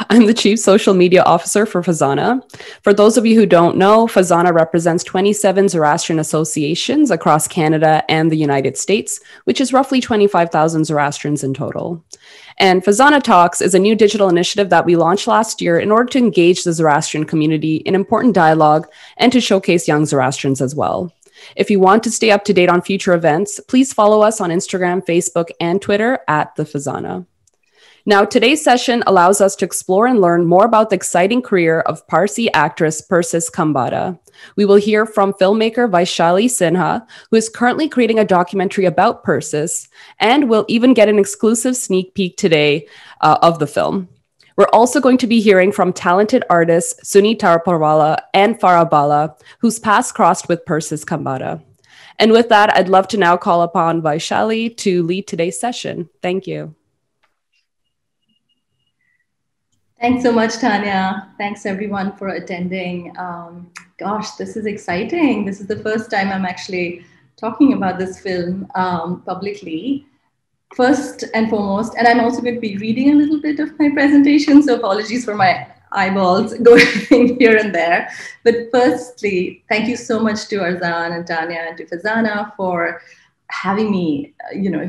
I'm the Chief Social Media Officer for FEZANA. For those of you who don't know, FEZANA represents 27 Zoroastrian associations across Canada and the United States, which is roughly 25,000 Zoroastrians in total. And FEZANA Talks is a new digital initiative that we launched last year in order to engage the Zoroastrian community in important dialogue and to showcase young Zoroastrians as well. If you want to stay up to date on future events, please follow us on Instagram, Facebook, and Twitter at the FEZANA. Now, today's session allows us to explore and learn more about the exciting career of Parsi actress Persis Khambatta. We will hear from filmmaker Vaishali Sinha, who is currently creating a documentary about Persis, and we'll even get an exclusive sneak peek today of the film. We're also going to be hearing from talented artists Sooni Taraporevala and Farah Bala, whose paths crossed with Persis Khambatta. And with that, I'd love to now call upon Vaishali to lead today's session. Thank you. Thanks so much, Tanya. Thanks everyone for attending. Gosh, this is exciting. This is the first time I'm actually talking about this film publicly. First and foremost, and I'm also going to be reading a little bit of my presentation, so apologies for my eyeballs going here and there. But firstly, thank you so much to Arzan and Tanya and to FEZANA for having me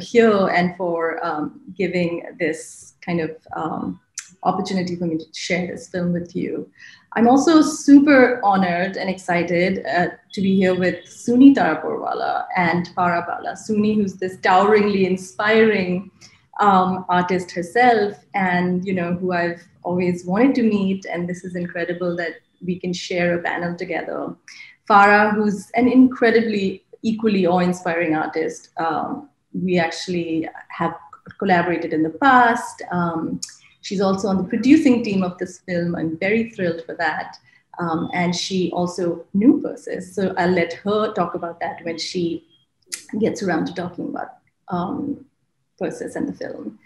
here and for giving this kind of opportunity for me to share this film with you. I'm also super honored and excited to be here with Sooni Taraporevala and Farah Bala. Sooni, who's this toweringly inspiring artist herself, and who I've always wanted to meet, and this is incredible that we can share a panel together. Farah, who's an incredibly equally awe-inspiring artist. We actually have collaborated in the past. She's also on the producing team of this film. I'm very thrilled for that. And she also knew Persis. So I'll let her talk about that when she gets around to talking about Persis and the film.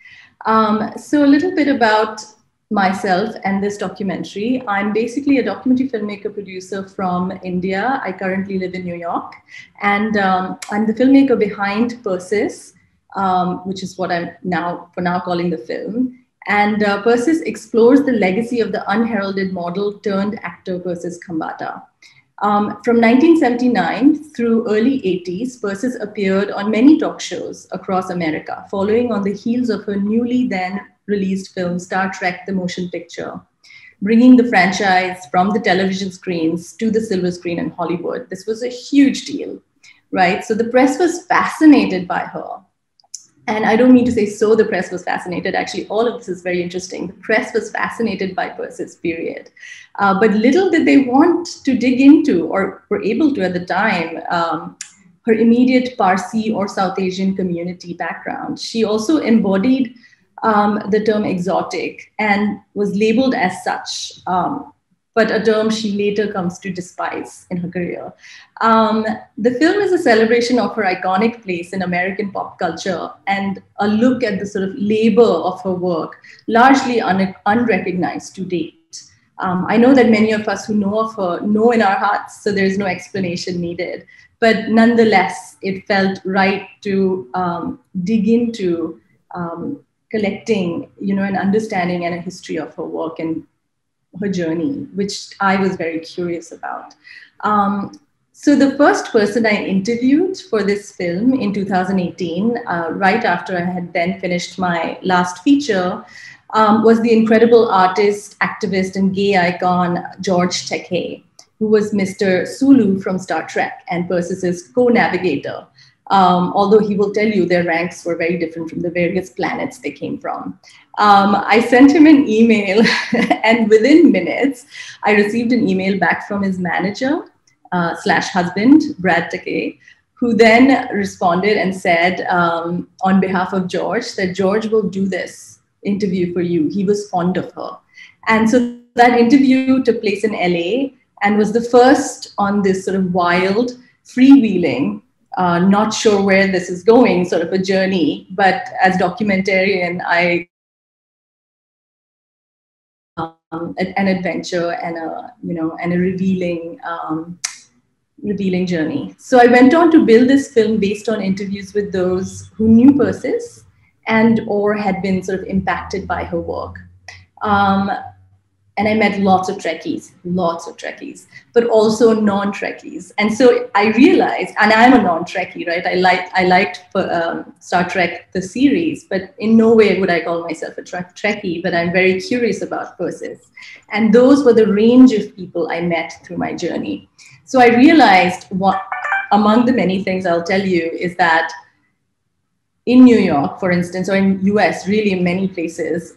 So a little bit about myself and this documentary. I'm basically a documentary filmmaker producer from India. I currently live in New York. And I'm the filmmaker behind Persis, which is what I'm for now calling the film. And Persis explores the legacy of the unheralded model turned actor Persis Khambatta. From 1979 through early 80s, Persis appeared on many talk shows across America, following on the heels of her newly then released film, Star Trek: The Motion Picture, bringing the franchise from the television screens to the silver screen in Hollywood. This was a huge deal, right? So the press was fascinated by her. And I don't mean to say so the press was fascinated. Actually, all of this is very interesting. The press was fascinated by Persis, period. But little did they want to dig into, or were able to at the time, her immediate Parsi or South Asian community background. She also embodied the term exotic and was labeled as such, but a term she later comes to despise in her career. The film is a celebration of her iconic place in American pop culture and a look at the sort of labor of her work, largely unrecognized to date. I know that many of us who know of her know in our hearts, so there's no explanation needed. But nonetheless, it felt right to dig into collecting, an understanding and a history of her work and her journey, which I was very curious about. So the first person I interviewed for this film in 2018, right after I had then finished my last feature, was the incredible artist, activist, and gay icon, George Takei, who was Mr. Sulu from Star Trek and Persis's co-navigator. Although he will tell you their ranks were very different from the various planets they came from. I sent him an email, and within minutes, I received an email back from his manager / husband, Brad Takei, who then responded and said, on behalf of George, that George will do this interview for you. He was fond of her. And so that interview took place in LA and was the first on this sort of wild, freewheeling, not sure where this is going sort of a journey. But as documentarian, an adventure and a revealing journey. So I went on to build this film based on interviews with those who knew Persis and or had been sort of impacted by her work. And I met lots of Trekkies, but also non-Trekkies. And so I realized, and I'm a non-Trekkie, right? I liked Star Trek, the series, but in no way would I call myself a Trekkie, but I'm very curious about Persis. And those were the range of people I met through my journey. So I realized among the many things I'll tell you is that in New York, for instance, or in US, really in many places,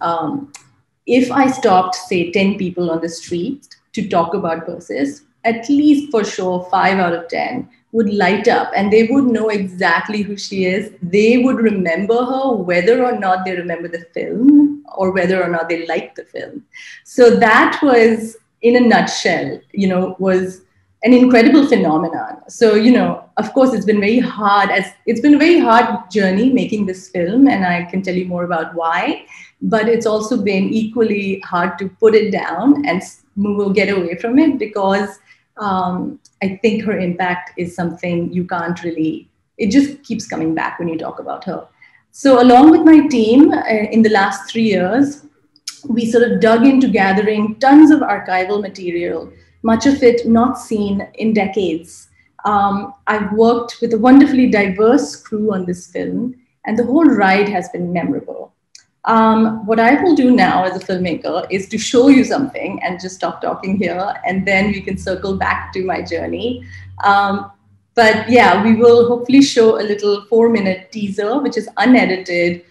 if I stopped, say, 10 people on the street to talk about Persis, at least for sure, 5 out of 10 would light up and they would know exactly who she is. They would remember her, whether or not they remember the film or whether or not they liked the film. So that was, in a nutshell, was an incredible phenomenon. So, of course, it's been a very hard journey making this film, and I can tell you more about why. But it's also been equally hard to put it down and get away from it, because I think her impact is something you can't really, it just keeps coming back when you talk about her. So along with my team, in the last 3 years, we sort of dug into gathering tons of archival material, much of it not seen in decades. I've worked with a wonderfully diverse crew on this film, and the whole ride has been memorable. What I will do now as a filmmaker is to show you something and just stop talking here, and then we can circle back to my journey. But yeah, we will hopefully show a little 4-minute teaser, which is unedited,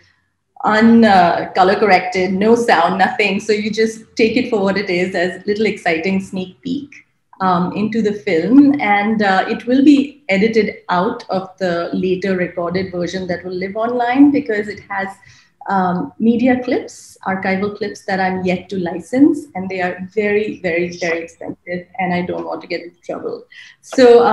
color corrected, no sound, nothing. So you just take it for what it is, as a little exciting sneak peek into the film. And it will be edited out of the later recorded version that will live online, because it has media clips, archival clips that I'm yet to license, and they are very, very, very expensive, and I don't want to get into trouble. So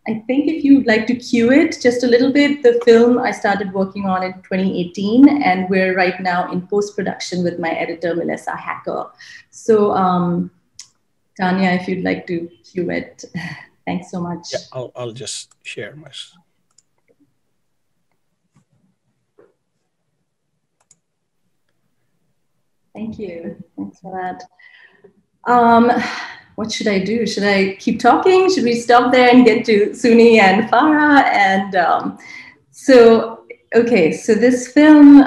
I think if you'd like to cue it just a little bit, the film I started working on in 2018, and we're right now in post-production with my editor, Melissa Hacker. So Tanya, if you'd like to cue it, thanks so much. Yeah, I'll just share my. Thank you. Thanks for that. What should I do? Should I keep talking? Should we stop there and get to Sooni and Farah? And so this film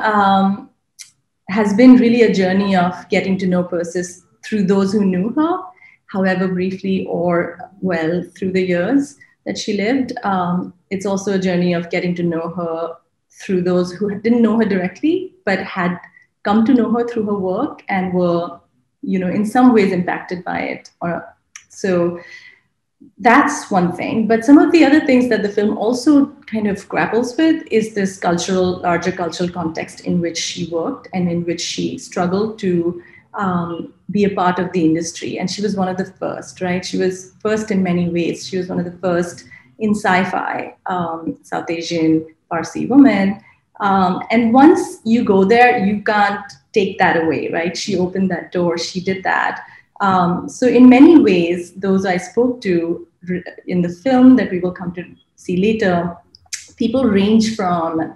has been really a journey of getting to know Persis through those who knew her, however briefly or well, through the years that she lived. It's also a journey of getting to know her through those who didn't know her directly, but had come to know her through her work and were, in some ways impacted by it. So that's one thing. But some of the other things that the film also kind of grapples with is this larger cultural context in which she worked and in which she struggled to be a part of the industry. And she was one of the first, right? She was first in many ways. She was one of the first in sci-fi, South Asian Parsi woman. And once you go there, you can't take that away, right? She opened that door, she did that. So in many ways, those I spoke to in the film that we will come to see later, people range from,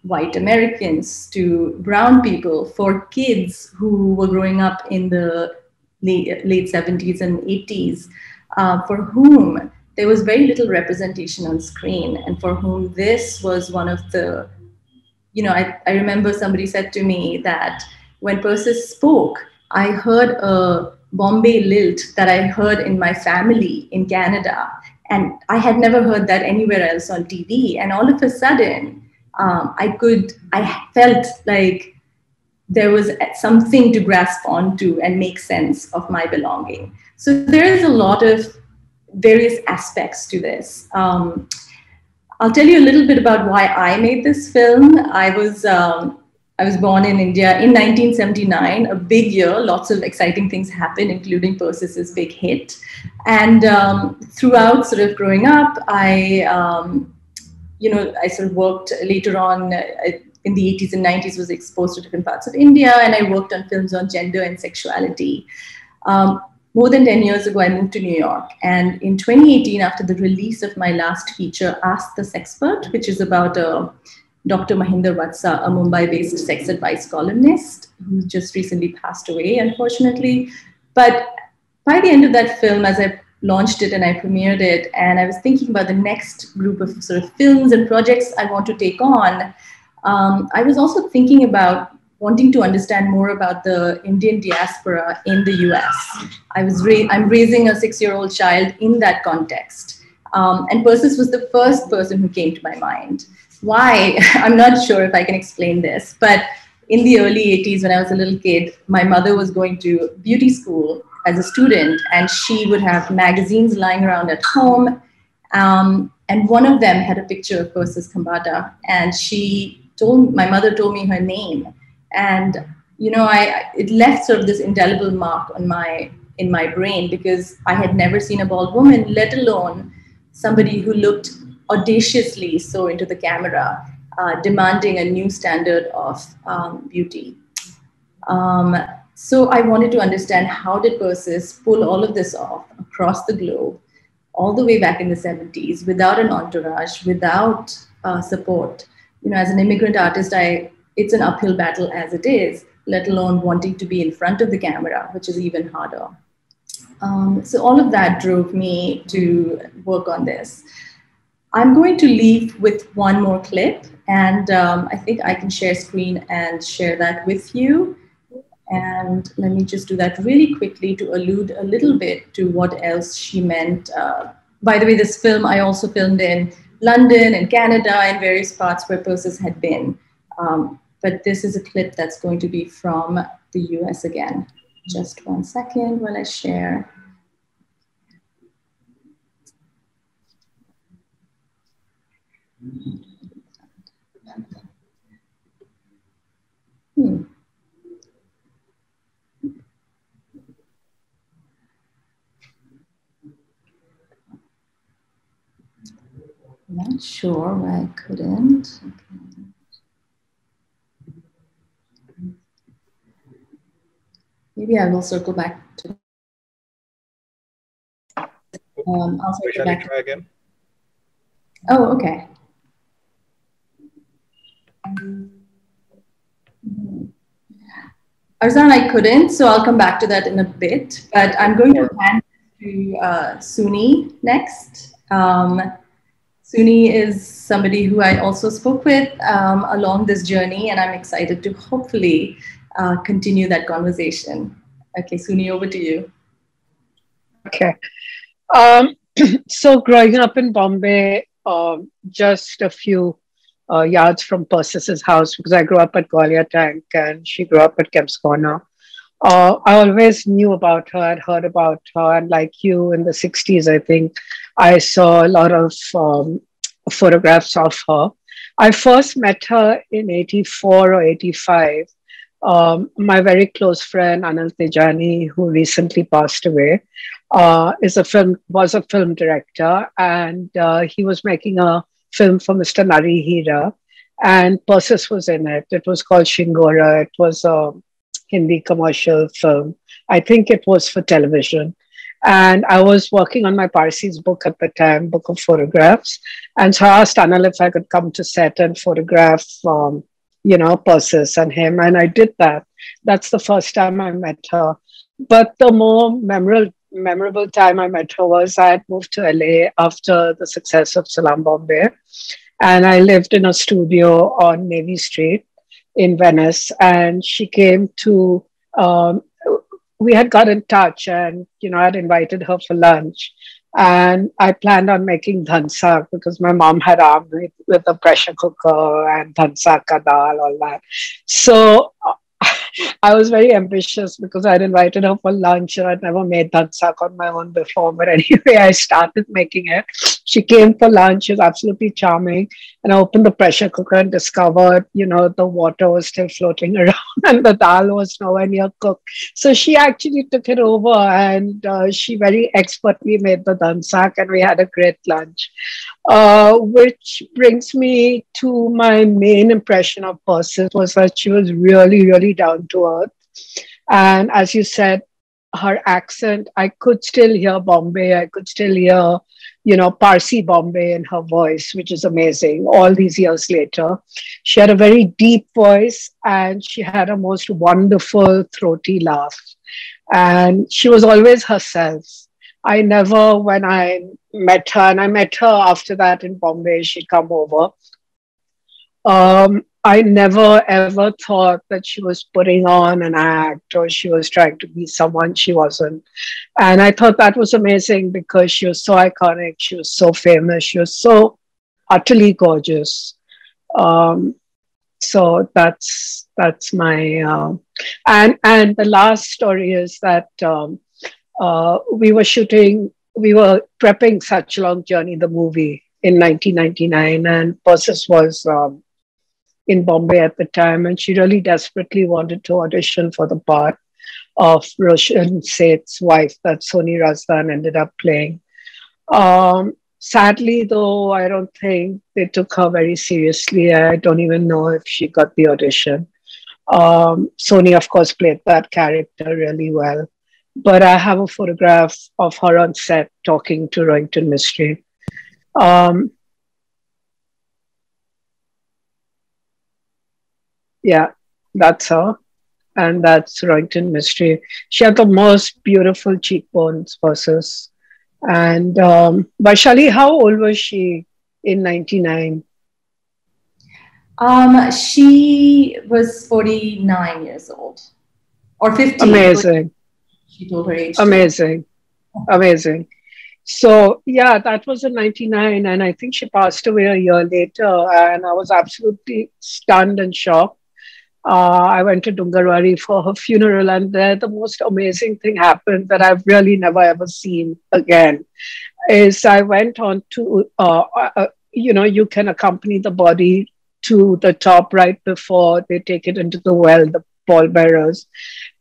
white Americans to brown people, for kids who were growing up in the late 70s and 80s, for whom there was very little representation on screen, and for whom this was one of the, I remember somebody said to me that when Persis spoke, I heard a Bombay lilt that I heard in my family in Canada, and I had never heard that anywhere else on TV. And all of a sudden, I felt like there was something to grasp onto and make sense of my belonging. So there is a lot of various aspects to this. I'll tell you a little bit about why I made this film. I was born in India in 1979, a big year. Lots of exciting things happened, including Persis's big hit. And throughout sort of growing up, I sort of worked later on in the 80s and 90s, was exposed to different parts of India, and I worked on films on gender and sexuality. More than 10 years ago, I moved to New York. And in 2018, after the release of my last feature, Ask the Sexpert, which is about Dr. Mahinder Vatsa, a Mumbai-based sex advice columnist, who just recently passed away, unfortunately. But by the end of that film, as I launched it and I premiered it, and I was thinking about the next group of sort of films and projects I want to take on, I was also thinking about wanting to understand more about the Indian diaspora in the US. I'm raising a 6-year-old child in that context. And Persis was the first person who came to my mind. Why? I'm not sure if I can explain this, but in the early 80s, when I was a little kid, my mother was going to beauty school as a student, and she would have magazines lying around at home. And one of them had a picture of Persis Khambatta, and my mother told me her name. And, you know, it left sort of this indelible mark in my brain, because I had never seen a bald woman, let alone somebody who looked audaciously so into the camera, demanding a new standard of beauty. So I wanted to understand, how did Persis pull all of this off across the globe, all the way back in the 70s, without an entourage, without support? You know, as an immigrant artist, it's an uphill battle as it is, let alone wanting to be in front of the camera, which is even harder. So all of that drove me to work on this. I'm going to leave with one more clip, and I think I can share screen and share that with you. And let me just do that really quickly to allude a little bit to what else she meant. By the way, this film I also filmed in London and Canada and various parts where Persis had been. But this is a clip that's going to be from the US again. Just 1 second while I share. Not sure why I couldn't. Okay. Maybe I will circle back to. I'll circle back. Try again. Oh, okay. Arzan, I couldn't, so I'll come back to that in a bit. But I'm going to hand to Sooni next. Sooni is somebody who I also spoke with along this journey, and I'm excited to hopefully continue that conversation. Okay, Sooni, over to you. Okay. So growing up in Bombay, just a few yards from Persis's house, because I grew up at Gwalior Tank and she grew up at Kemp's Corner. I always knew about her, I'd heard about her, and like you, in the 60s, I think, I saw a lot of photographs of her. I first met her in 84 or 85. My very close friend, Anil Tejani, who recently passed away, was a film director, and he was making a film for Mr. Narihira, and Persis was in it. It was called Shingora. It was a Hindi commercial film. I think it was for television. And I was working on my Parsi's book at the time, book of photographs. And so I asked Anil if I could come to set and photograph, Persis and him. And I did that. That's the first time I met her. But the more memorable time I met her was I had moved to LA after the success of Salam Bombay. And I lived in a studio on Navy Street in Venice. And she came to, we had got in touch, and, I'd invited her for lunch. And I planned on making dhansak because my mom had armed me with a pressure cooker and dhansak ka dal, all that. So I was very ambitious because I'd invited her for lunch and I'd never made dhansak on my own before. But anyway, I started making it. She came for lunch. She was absolutely charming. And I opened the pressure cooker and discovered, the water was still floating around and the dal was nowhere near cooked. So she actually took it over, and she very expertly made the dhansak, and we had a great lunch. Which brings me to my main impression of Persis, was that she was really, really down to earth. And as you said, her accent, I could still hear Bombay. I could still hear, Parsi Bombay in her voice, which is amazing. All these years later, she had a very deep voice and she had a most wonderful throaty laugh. And she was always herself. I never, when I met her, and I met her after that in Bombay, she'd come over. I never ever thought that she was putting on an act or she was trying to be someone she wasn't. And I thought that was amazing because she was so iconic, she was so famous, she was so utterly gorgeous. So that's my and the last story is that we were prepping Such a Long Journey, the movie, in 1999, and Persis was in Bombay at the time, and she really desperately wanted to audition for the part of Roshan Seth's wife that Sooni ended up playing. Sadly, though, I don't think they took her very seriously. I don't even know if she got the audition. Sooni, of course, played that character really well. But I have a photograph of her on set talking to Rohinton Mistry. Yeah, that's her. And that's Rohinton Mistry. She had the most beautiful cheekbones, Persis. And Vaishali, how old was she in 99? She was 49 years old. Or 50. Amazing. She told her age. Amazing. Amazing. So, yeah, that was in 99. And I think she passed away a year later. And I was absolutely stunned and shocked. I went to Dungarwari for her funeral, and there the most amazing thing happened that I've really never ever seen again. Is I went on to, you can accompany the body to the top right before they take it into the well, the pallbearers.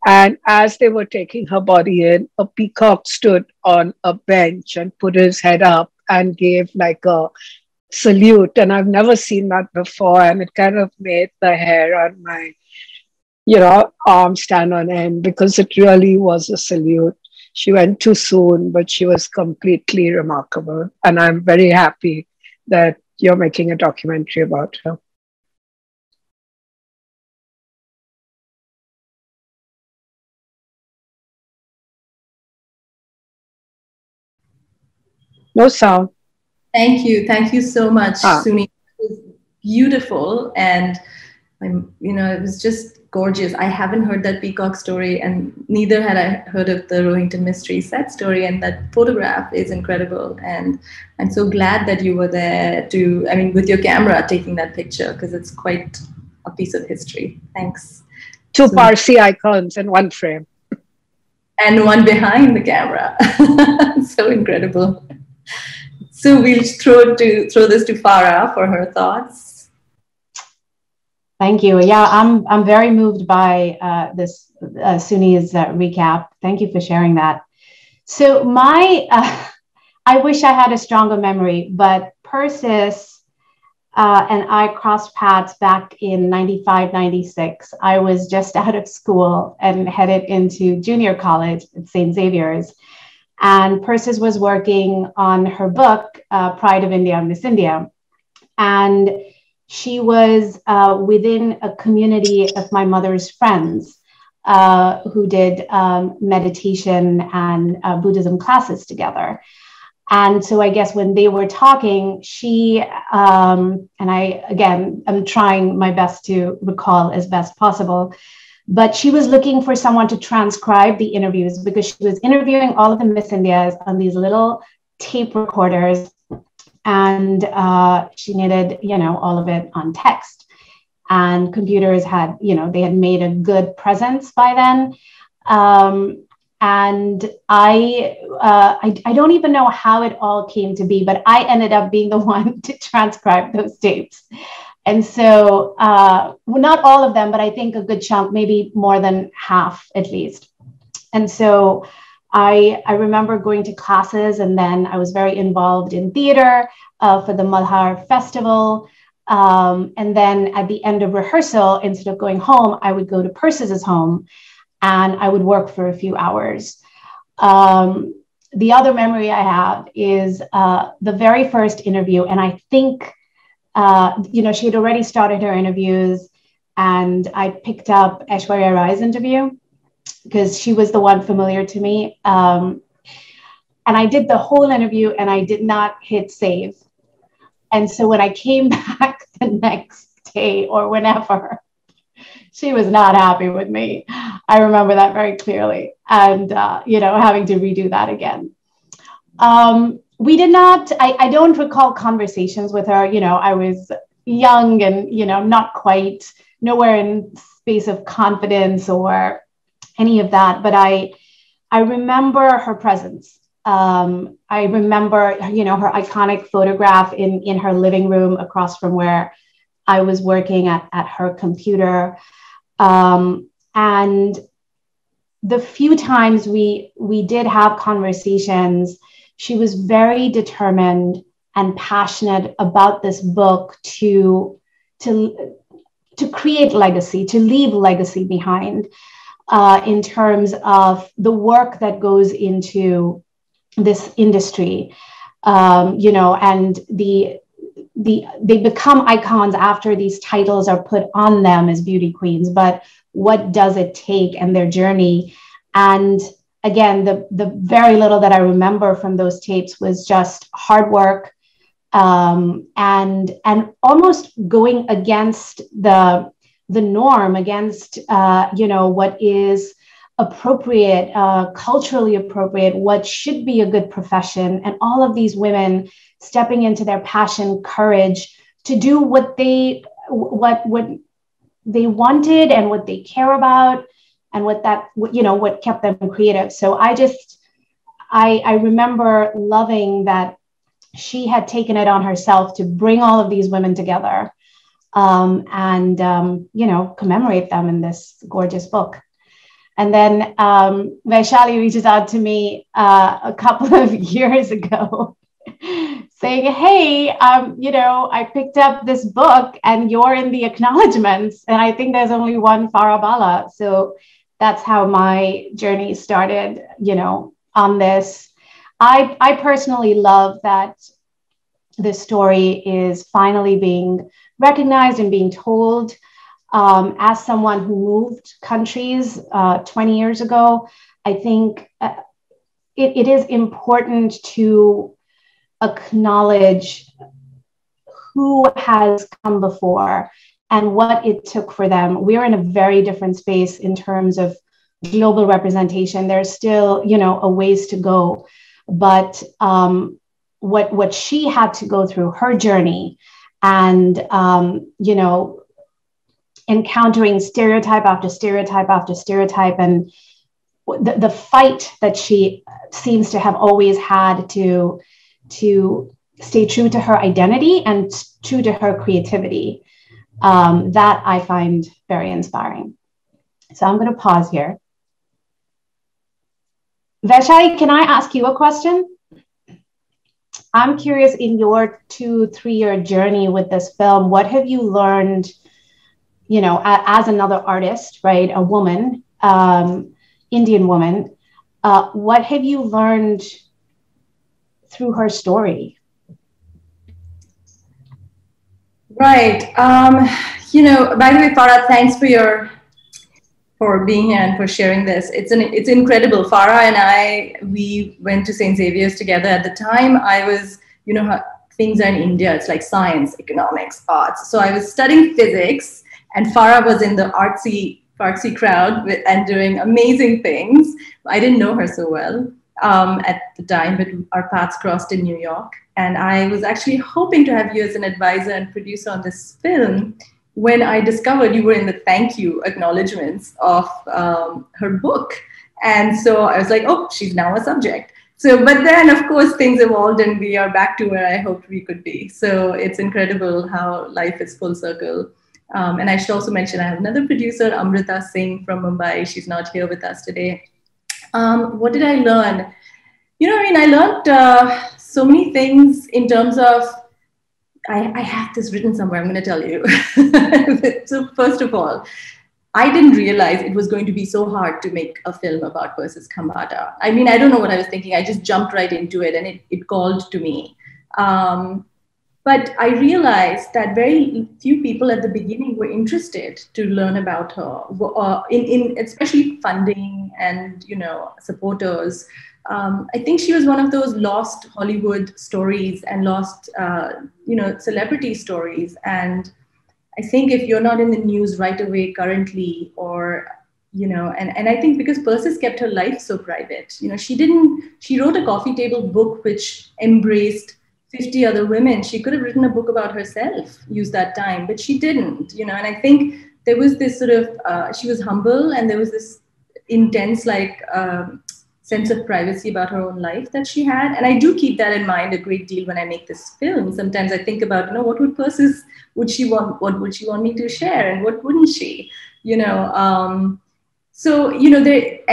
And as they were taking her body in, a peacock stood on a bench and put his head up and gave like a salute. And I've never seen that before. And it kind of made the hair on my, arm stand on end because it really was a salute. She went too soon, but she was completely remarkable. And I'm very happy that you're making a documentary about her. No sound. Thank you. Thank you so much, Sooni. It was beautiful. And, it was just gorgeous. I haven't heard that peacock story, and neither had I heard of the Rohinton Mistry set story. And that photograph is incredible. And I'm so glad that you were there with your camera taking that picture, because it's quite a piece of history. Thanks. Two Parsi icons in one frame. And one behind the camera. So incredible. So we'll throw this to Farah for her thoughts. Thank you. Yeah, I'm very moved by this Sooni's recap. Thank you for sharing that. So I wish I had a stronger memory, but Persis and I crossed paths back in 95, 96. I was just out of school and headed into junior college at St. Xavier's. And Persis was working on her book, Pride of India, Miss India. And she was within a community of my mother's friends who did meditation and Buddhism classes together. And so I guess when they were talking, she, and I'm trying my best to recall as best possible, but she was looking for someone to transcribe the interviews because she was interviewing all of the Miss Indias on these little tape recorders. And she needed, all of it on text. And computers had, they had made a good presence by then. And I don't even know how it all came to be, but I ended up being the one to transcribe those tapes. And so, not all of them, but I think a good chunk, maybe more than half at least. And so I remember going to classes, and then I was very involved in theater for the Malhar Festival. And then at the end of rehearsal, instead of going home, I would go to Persis's home and I would work for a few hours. The other memory I have is the very first interview. And I think, she had already started her interviews, and I picked up Aishwarya Rai's interview because she was the one familiar to me. And I did the whole interview and I did not hit save. And so when I came back the next day or whenever, she was not happy with me. I remember that very clearly. And, having to redo that again. We did not, I don't recall conversations with her. I was young and, not quite nowhere in space of confidence or any of that. But I remember her presence. I remember, her iconic photograph in her living room across from where I was working at her computer. And the few times we did have conversations, she was very determined and passionate about this book to create legacy, to leave legacy behind, in terms of the work that goes into this industry, and they become icons after these titles are put on them as beauty queens. But what does it take, and their journey? And again, the very little that I remember from those tapes was just hard work, and almost going against the norm, against what is appropriate, culturally appropriate, what should be a good profession, and all of these women stepping into their passion, courage to do what they wanted and what they care about, and what kept them creative. So I remember loving that she had taken it on herself to bring all of these women together, and commemorate them in this gorgeous book. And then Vaishali reaches out to me a couple of years ago saying, hey, I picked up this book and you're in the acknowledgements. And I think there's only one Farah Bala. So that's how my journey started, on this. I personally love that this story is finally being recognized and being told. As someone who moved countries 20 years ago, I think it is important to acknowledge who has come before and what it took for them. We're in a very different space in terms of global representation. There's still, a ways to go. But what she had to go through, her journey, and, encountering stereotype after stereotype after stereotype, and the fight that she seems to have always had to stay true to her identity and true to her creativity, that I find very inspiring. So I'm going to pause here. Vaishali, can I ask you a question? I'm curious, in your 2-3 year journey with this film, what have you learned, as another artist, right? A woman, Indian woman, what have you learned through her story? Right. By the way, Farah, thanks for being here and for sharing this. It's incredible. Farah and we went to St. Xavier's together. At the time, I was, how things are in India. It's like science, economics, arts. So I was studying physics, and Farah was in the artsy crowd and doing amazing things. I didn't know her so well at the time, but our paths crossed in New York. And I was actually hoping to have you as an advisor and producer on this film when I discovered you were in the thank you acknowledgements of her book. And so I was like, oh, she's now a subject. So, but then of course things evolved and we are back to where I hoped we could be. So it's incredible how life is full circle. And I should also mention I have another producer, Amrita Singh from Mumbai. She's not here with us today. What did I learn? I learned so many things in terms of, I have this written somewhere, I'm going to tell you. So first of all, I didn't realize it was going to be so hard to make a film about Persis Khambatta. I mean, I don't know what I was thinking. I just jumped right into it, and it called to me. But I realized that very few people at the beginning were interested to learn about her, in especially funding and, you know, supporters. I think she was one of those lost Hollywood stories and lost, you know, celebrity stories. And I think if you're not in the news right away currently, or, you know, and I think because Persis kept her life so private, you know, she wrote a coffee table book which embraced 50 other women. She could have written a book about herself, used that time, but she didn't, you know. And I think there was this sort of, she was humble, and there was this intense, like, sense of privacy about her own life that she had. And I do keep that in mind a great deal when I make this film. Sometimes I think about, you know, what would Persis, what would she want me to share, and what wouldn't she, you know? So, you know, this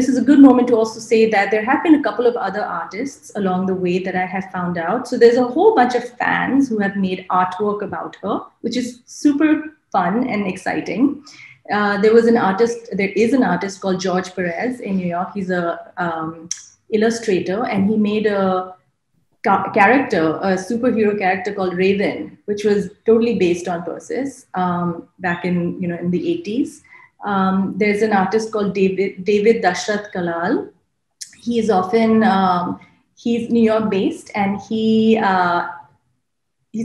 is a good moment to also say that there have been a couple of other artists along the way that I have found out. So there's a whole bunch of fans who have made artwork about her, which is super fun and exciting. There is an artist called George Perez in New York. He's a illustrator, and he made a superhero character called Raven, which was totally based on Persis back in, you know, in the 80s. There's an artist called David Dashrath Kalal. He's often, he's New York based, and he's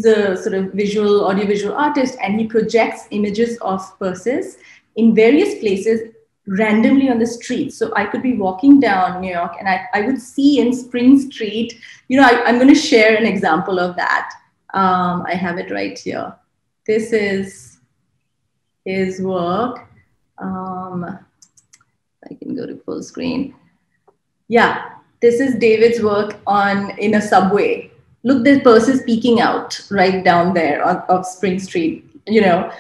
a sort of audiovisual artist, and he projects images of Persis in various places randomly on the street. So I could be walking down New York, and I would see in Spring Street, you know, I'm going to share an example of that. I have it right here. This is his work. I can go to full screen. Yeah, this is David's work in a subway. Look, there's Persis peeking out right down there of Spring Street, you know.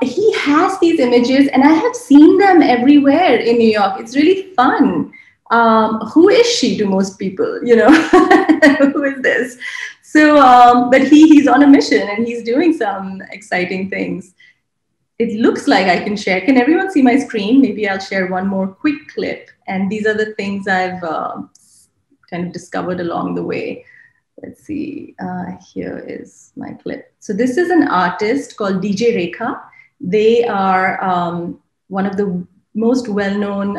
He has these images, and I have seen them everywhere in New York. It's really fun. Who is she to most people, you know? Who is this? So, but he's on a mission, and he's doing some exciting things. It looks like I can share. Can everyone see my screen? Maybe I'll share one more quick clip. And these are the things I've kind of discovered along the way. Let's see, here is my clip. So this is an artist called DJ Rekha. They are one of the most well-known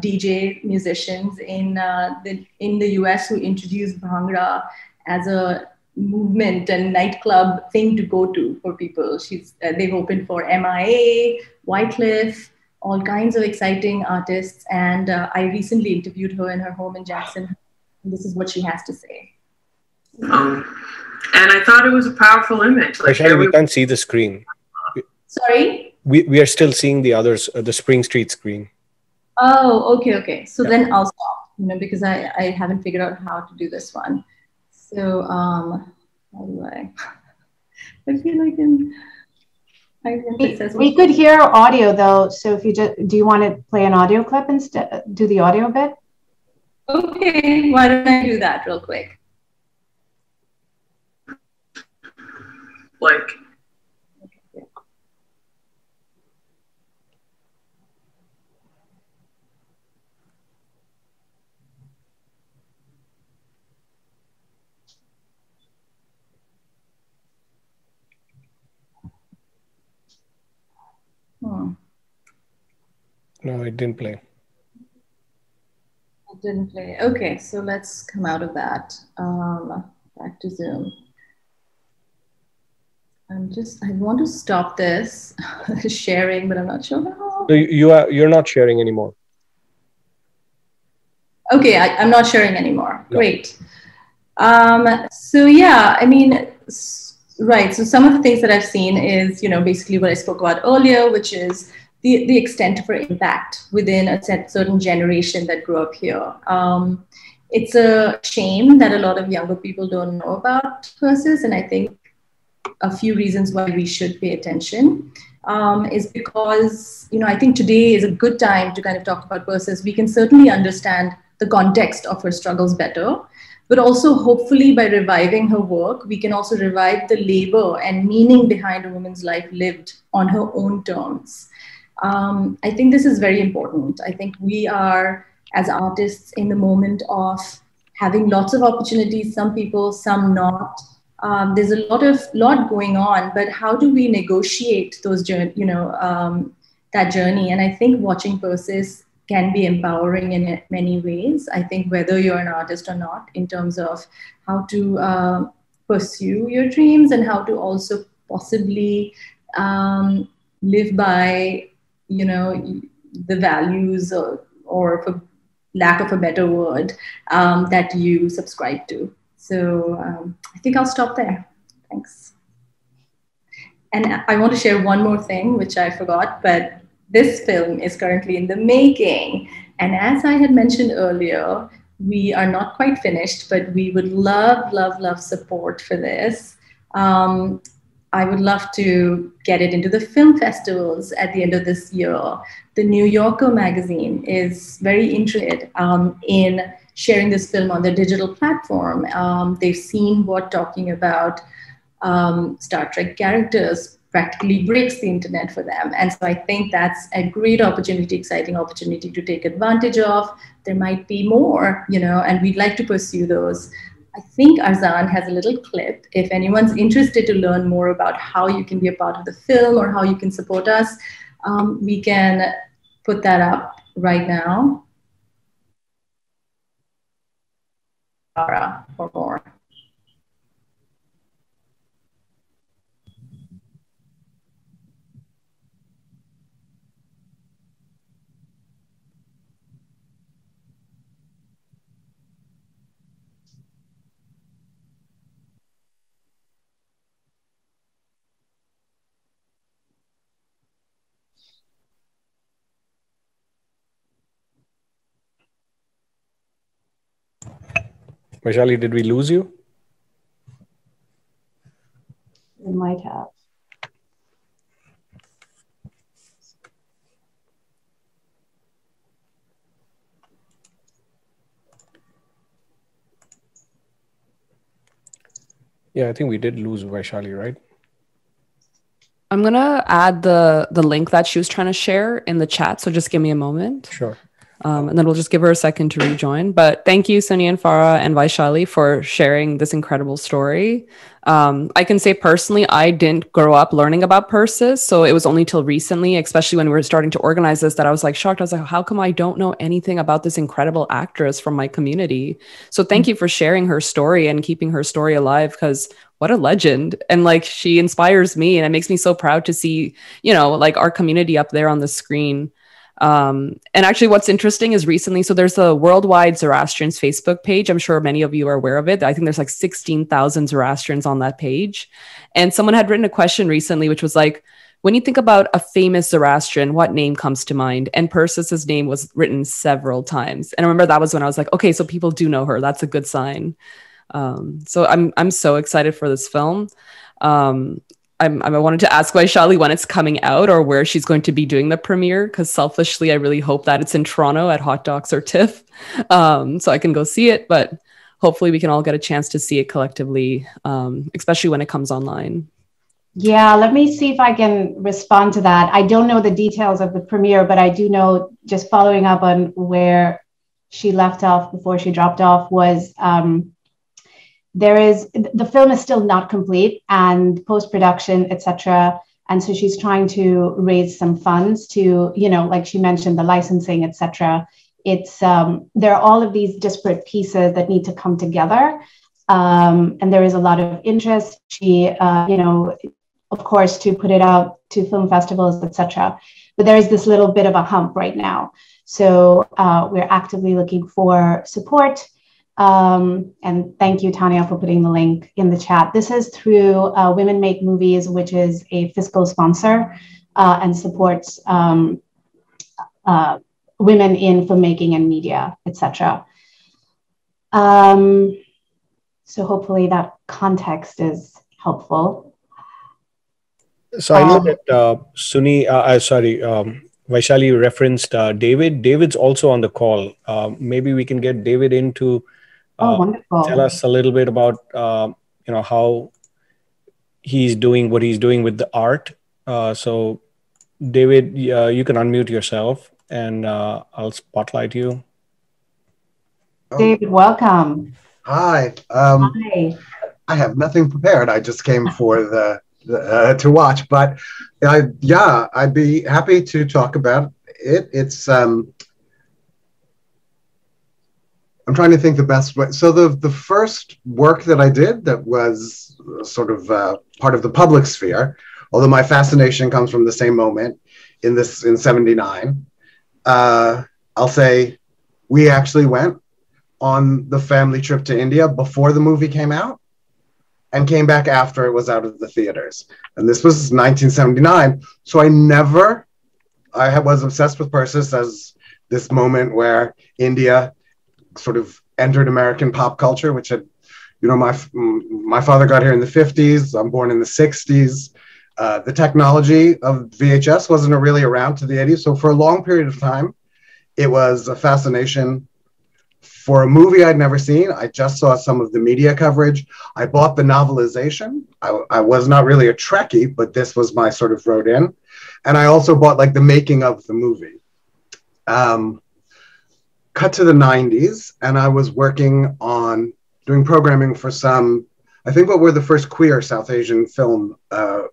DJ musicians in the US, who introduced Bhangra as a movement and nightclub thing to go to for people. They've opened for MIA, Wycliffe, all kinds of exciting artists. And I recently interviewed her in her home in Jackson. And this is what she has to say. And I thought it was a powerful image. Like, Vaishali, we can't see the screen. Sorry? We are still seeing the others, the Spring Street screen. Oh, okay. So then I'll stop, you know, because I haven't figured out how to do this one. So, how do I feel like we could hear audio though. So if you do you want to play an audio clip instead, do the audio bit? Okay, why don't I do that real quick? Like, No, it didn't play. It didn't play. Okay, so let's come out of that. Back to Zoom. I want to stop this sharing, but I'm not sure how. So you're not sharing anymore. Okay, I'm not sharing anymore. No. Great. So yeah, I mean, right. So some of the things that I've seen is, you know, basically what I spoke about earlier, which is the extent of her impact within a certain generation that grew up here. It's a shame that a lot of younger people don't know about Persis, and I think a few reasons why we should pay attention is because, you know, I think today is a good time to kind of talk about Persis. We can certainly understand the context of her struggles better, but also hopefully by reviving her work, we can also revive the labor and meaning behind a woman's life lived on her own terms. I think this is very important. I think we are, as artists, in the moment of having lots of opportunities, some people, some not. There's a lot going on, but how do we negotiate those that journey? And I think watching Persis can be empowering in many ways. I think whether you're an artist or not, in terms of how to pursue your dreams and how to also possibly live by, the values or for lack of a better word, that you subscribe to. So I think I'll stop there. Thanks. And I want to share one more thing, which I forgot, but this film is currently in the making. And as I had mentioned earlier, we are not quite finished, but we would love, love, love support for this. I would love to get it into the film festivals at the end of this year. The New Yorker magazine is very interested in sharing this film on their digital platform. They've seen what talking about Star Trek characters practically breaks the internet for them. And so I think that's a great opportunity, exciting opportunity to take advantage of. There might be more, and we'd like to pursue those. I think Arzan has a little clip. If anyone's interested to learn more about how you can be a part of the film or how you can support us, we can put that up right now. Farah for more. Vaishali, did we lose you? We might have. Yeah, I think we did lose Vaishali, right? I'm going to add the link that she was trying to share in the chat. So just give me a moment. Sure. And then we'll just give her a second to rejoin. But thank you, Sooni and Farah and Vaishali, for sharing this incredible story. I can say personally, I didn't grow up learning about Persis. So it was only till recently, especially when we were starting to organize this, that I was like shocked. I was like, how come I don't know anything about this incredible actress from my community? So thank you for sharing her story and keeping her story alive, because what a legend. And like, she inspires me, and it makes me so proud to see, like our community up there on the screen. And actually what's interesting is recently, so there's the Worldwide Zoroastrians Facebook page. I'm sure many of you are aware of it. I think there's like 16,000 Zoroastrians on that page. And someone had written a question recently, which was like, when you think about a famous Zoroastrian, what name comes to mind? And Persis's name was written several times. And I remember that was when I was like, okay, so people do know her. That's a good sign. So I'm so excited for this film. I wanted to ask Vaishali when it's coming out or where she's going to be doing the premiere, because selfishly, I really hope that it's in Toronto at Hot Docs or TIFF, so I can go see it. But hopefully we can all get a chance to see it collectively, especially when it comes online. Yeah, let me see if I can respond to that. I don't know the details of the premiere, but I do know, just following up on where she left off before she dropped off, was the film is still not complete, and post-production, etc. And so she's trying to raise some funds to, like she mentioned, the licensing, etc. It's there are all of these disparate pieces that need to come together, and there is a lot of interest. She, of course, to put it out to film festivals, etc. But there is this little bit of a hump right now. So we're actively looking for support. And thank you, Tanya, for putting the link in the chat. This is through Women Make Movies, which is a fiscal sponsor and supports women in filmmaking and media, etc. So hopefully that context is helpful. So I know that Sooni, Vaishali referenced David. David's also on the call. Maybe we can get David in to Oh, wonderful. Tell us a little bit about, how he's doing what he's doing with the art. So David, you can unmute yourself and I'll spotlight you. David, welcome. Hi. Hi. I have nothing prepared. I just came for the to watch, but yeah, I'd be happy to talk about it. It's I'm trying to think the best way. So the first work that I did that was sort of part of the public sphere, although my fascination comes from the same moment in 79. I'll say we actually went on the family trip to India before the movie came out and came back after it was out of the theaters. And this was 1979. So I was obsessed with Persis as this moment where India sort of entered American pop culture, which had, my father got here in the 50s. I'm born in the 60s. The technology of VHS wasn't really around to the 80s. So for a long period of time, it was a fascination for a movie I'd never seen. I just saw some of the media coverage. I bought the novelization. I was not really a Trekkie, but this was my sort of road in. And I also bought like the making of the movie. Cut to the 90s, and I was working on doing programming for I think what were the first queer South Asian film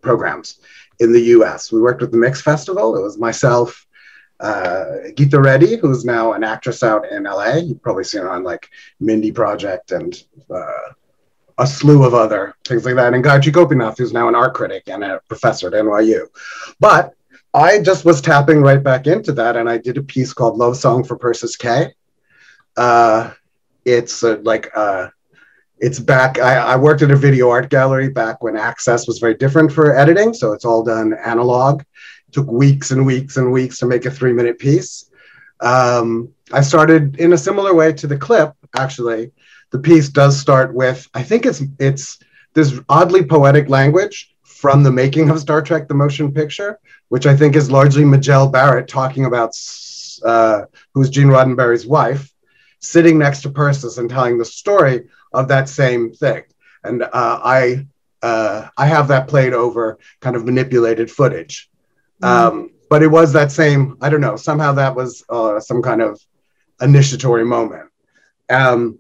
programs in the US. We worked with the Mix Festival. It was myself, Geeta Reddy, who's now an actress out in LA. You've probably seen her on like Mindy Project and a slew of other things like that. And Gayatri Gopinath, who's now an art critic and a professor at NYU. But I just was tapping right back into that, and I did a piece called Love Song for Persis K. It's back. I worked at a video art gallery back when access was very different for editing. So it's all done analog. It took weeks and weeks and weeks to make a 3-minute piece. I started in a similar way to the clip, actually. The piece does start with, I think it's this oddly poetic language from the making of Star Trek, the motion picture, which I think is largely Majel Barrett talking about, who's Gene Roddenberry's wife, sitting next to Persis and telling the story of that same thing. And I have that played over kind of manipulated footage. But it was that same, I don't know, somehow that was some kind of initiatory moment. And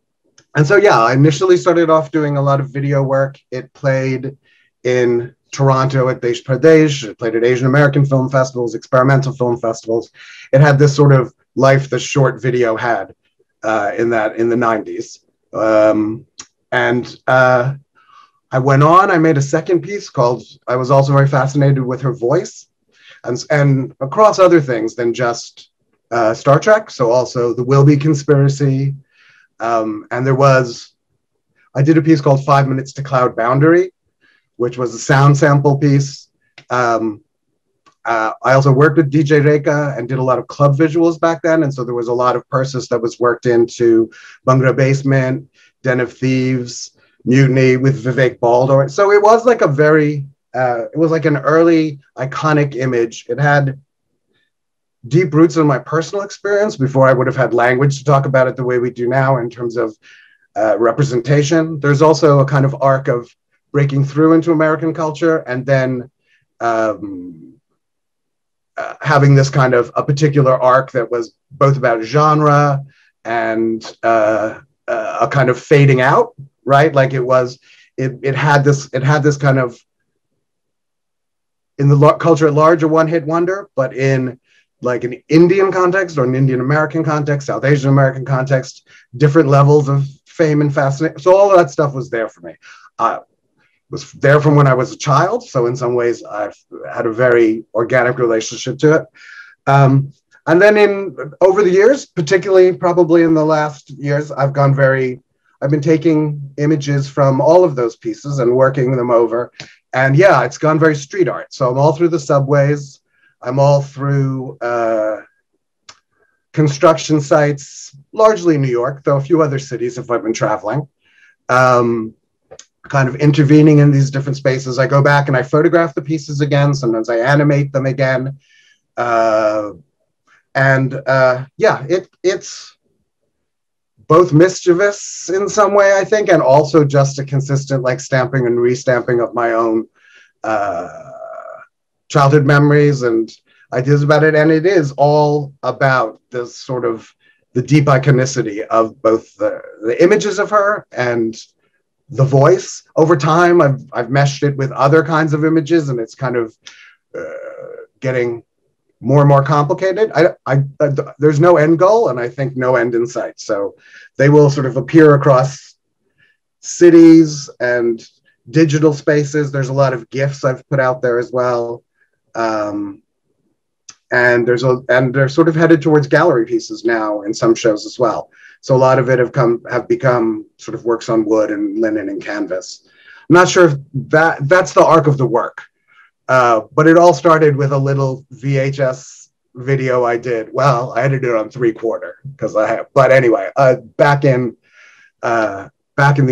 so, yeah, I initially started off doing a lot of video work. It played in Toronto at Desh Pradesh. It played at Asian American film festivals, experimental film festivals. It had this sort of life the short video had in the 90s. I went on, I made a second piece called, I was also very fascinated with her voice and across other things than just Star Trek. So also the Wilby Conspiracy. And I did a piece called 5 Minutes to Cloud Boundary, which was a sound sample piece. I also worked with DJ Rekha and did a lot of club visuals back then. And so there was a lot of Persis that was worked into Bhangra Basement, Den of Thieves, Mutiny with Vivek Baldor. So it was like it was like an early iconic image. It had deep roots in my personal experience before I would have had language to talk about it the way we do now in terms of representation. There's also a kind of arc of breaking through into American culture and then having this kind of a particular arc that was both about genre and a kind of fading out, right? Like it had this kind of, in the culture at large, a one-hit wonder, but in like an Indian context or an Indian American context, South Asian American context, different levels of fame and fascination. So all of that stuff was there for me. Was there from when I was a child. So in some ways I've had a very organic relationship to it. And then over the years, particularly probably in the last years, I've been taking images from all of those pieces and working them over. And yeah, it's gone very street art. So I'm all through the subways. I'm all through construction sites, largely New York, though a few other cities if I've been traveling. Kind of intervening in these different spaces. I go back and I photograph the pieces again. Sometimes I animate them again. Yeah, it's both mischievous in some way, I think, and also just a consistent like stamping and restamping of my own childhood memories and ideas about it. And it is all about this sort of the deep iconicity of both the images of her and the voice. Over time, I've meshed it with other kinds of images, and it's kind of getting more and more complicated. There's no end goal, and I think no end in sight. So they will sort of appear across cities and digital spaces. There's a lot of GIFs I've put out there as well. And they're sort of headed towards gallery pieces now in some shows as well. So a lot of it have become sort of works on wood and linen and canvas. I'm not sure if that's the arc of the work, but it all started with a little VHS video I did. Well, I had to do it on 3/4 because but anyway, back in the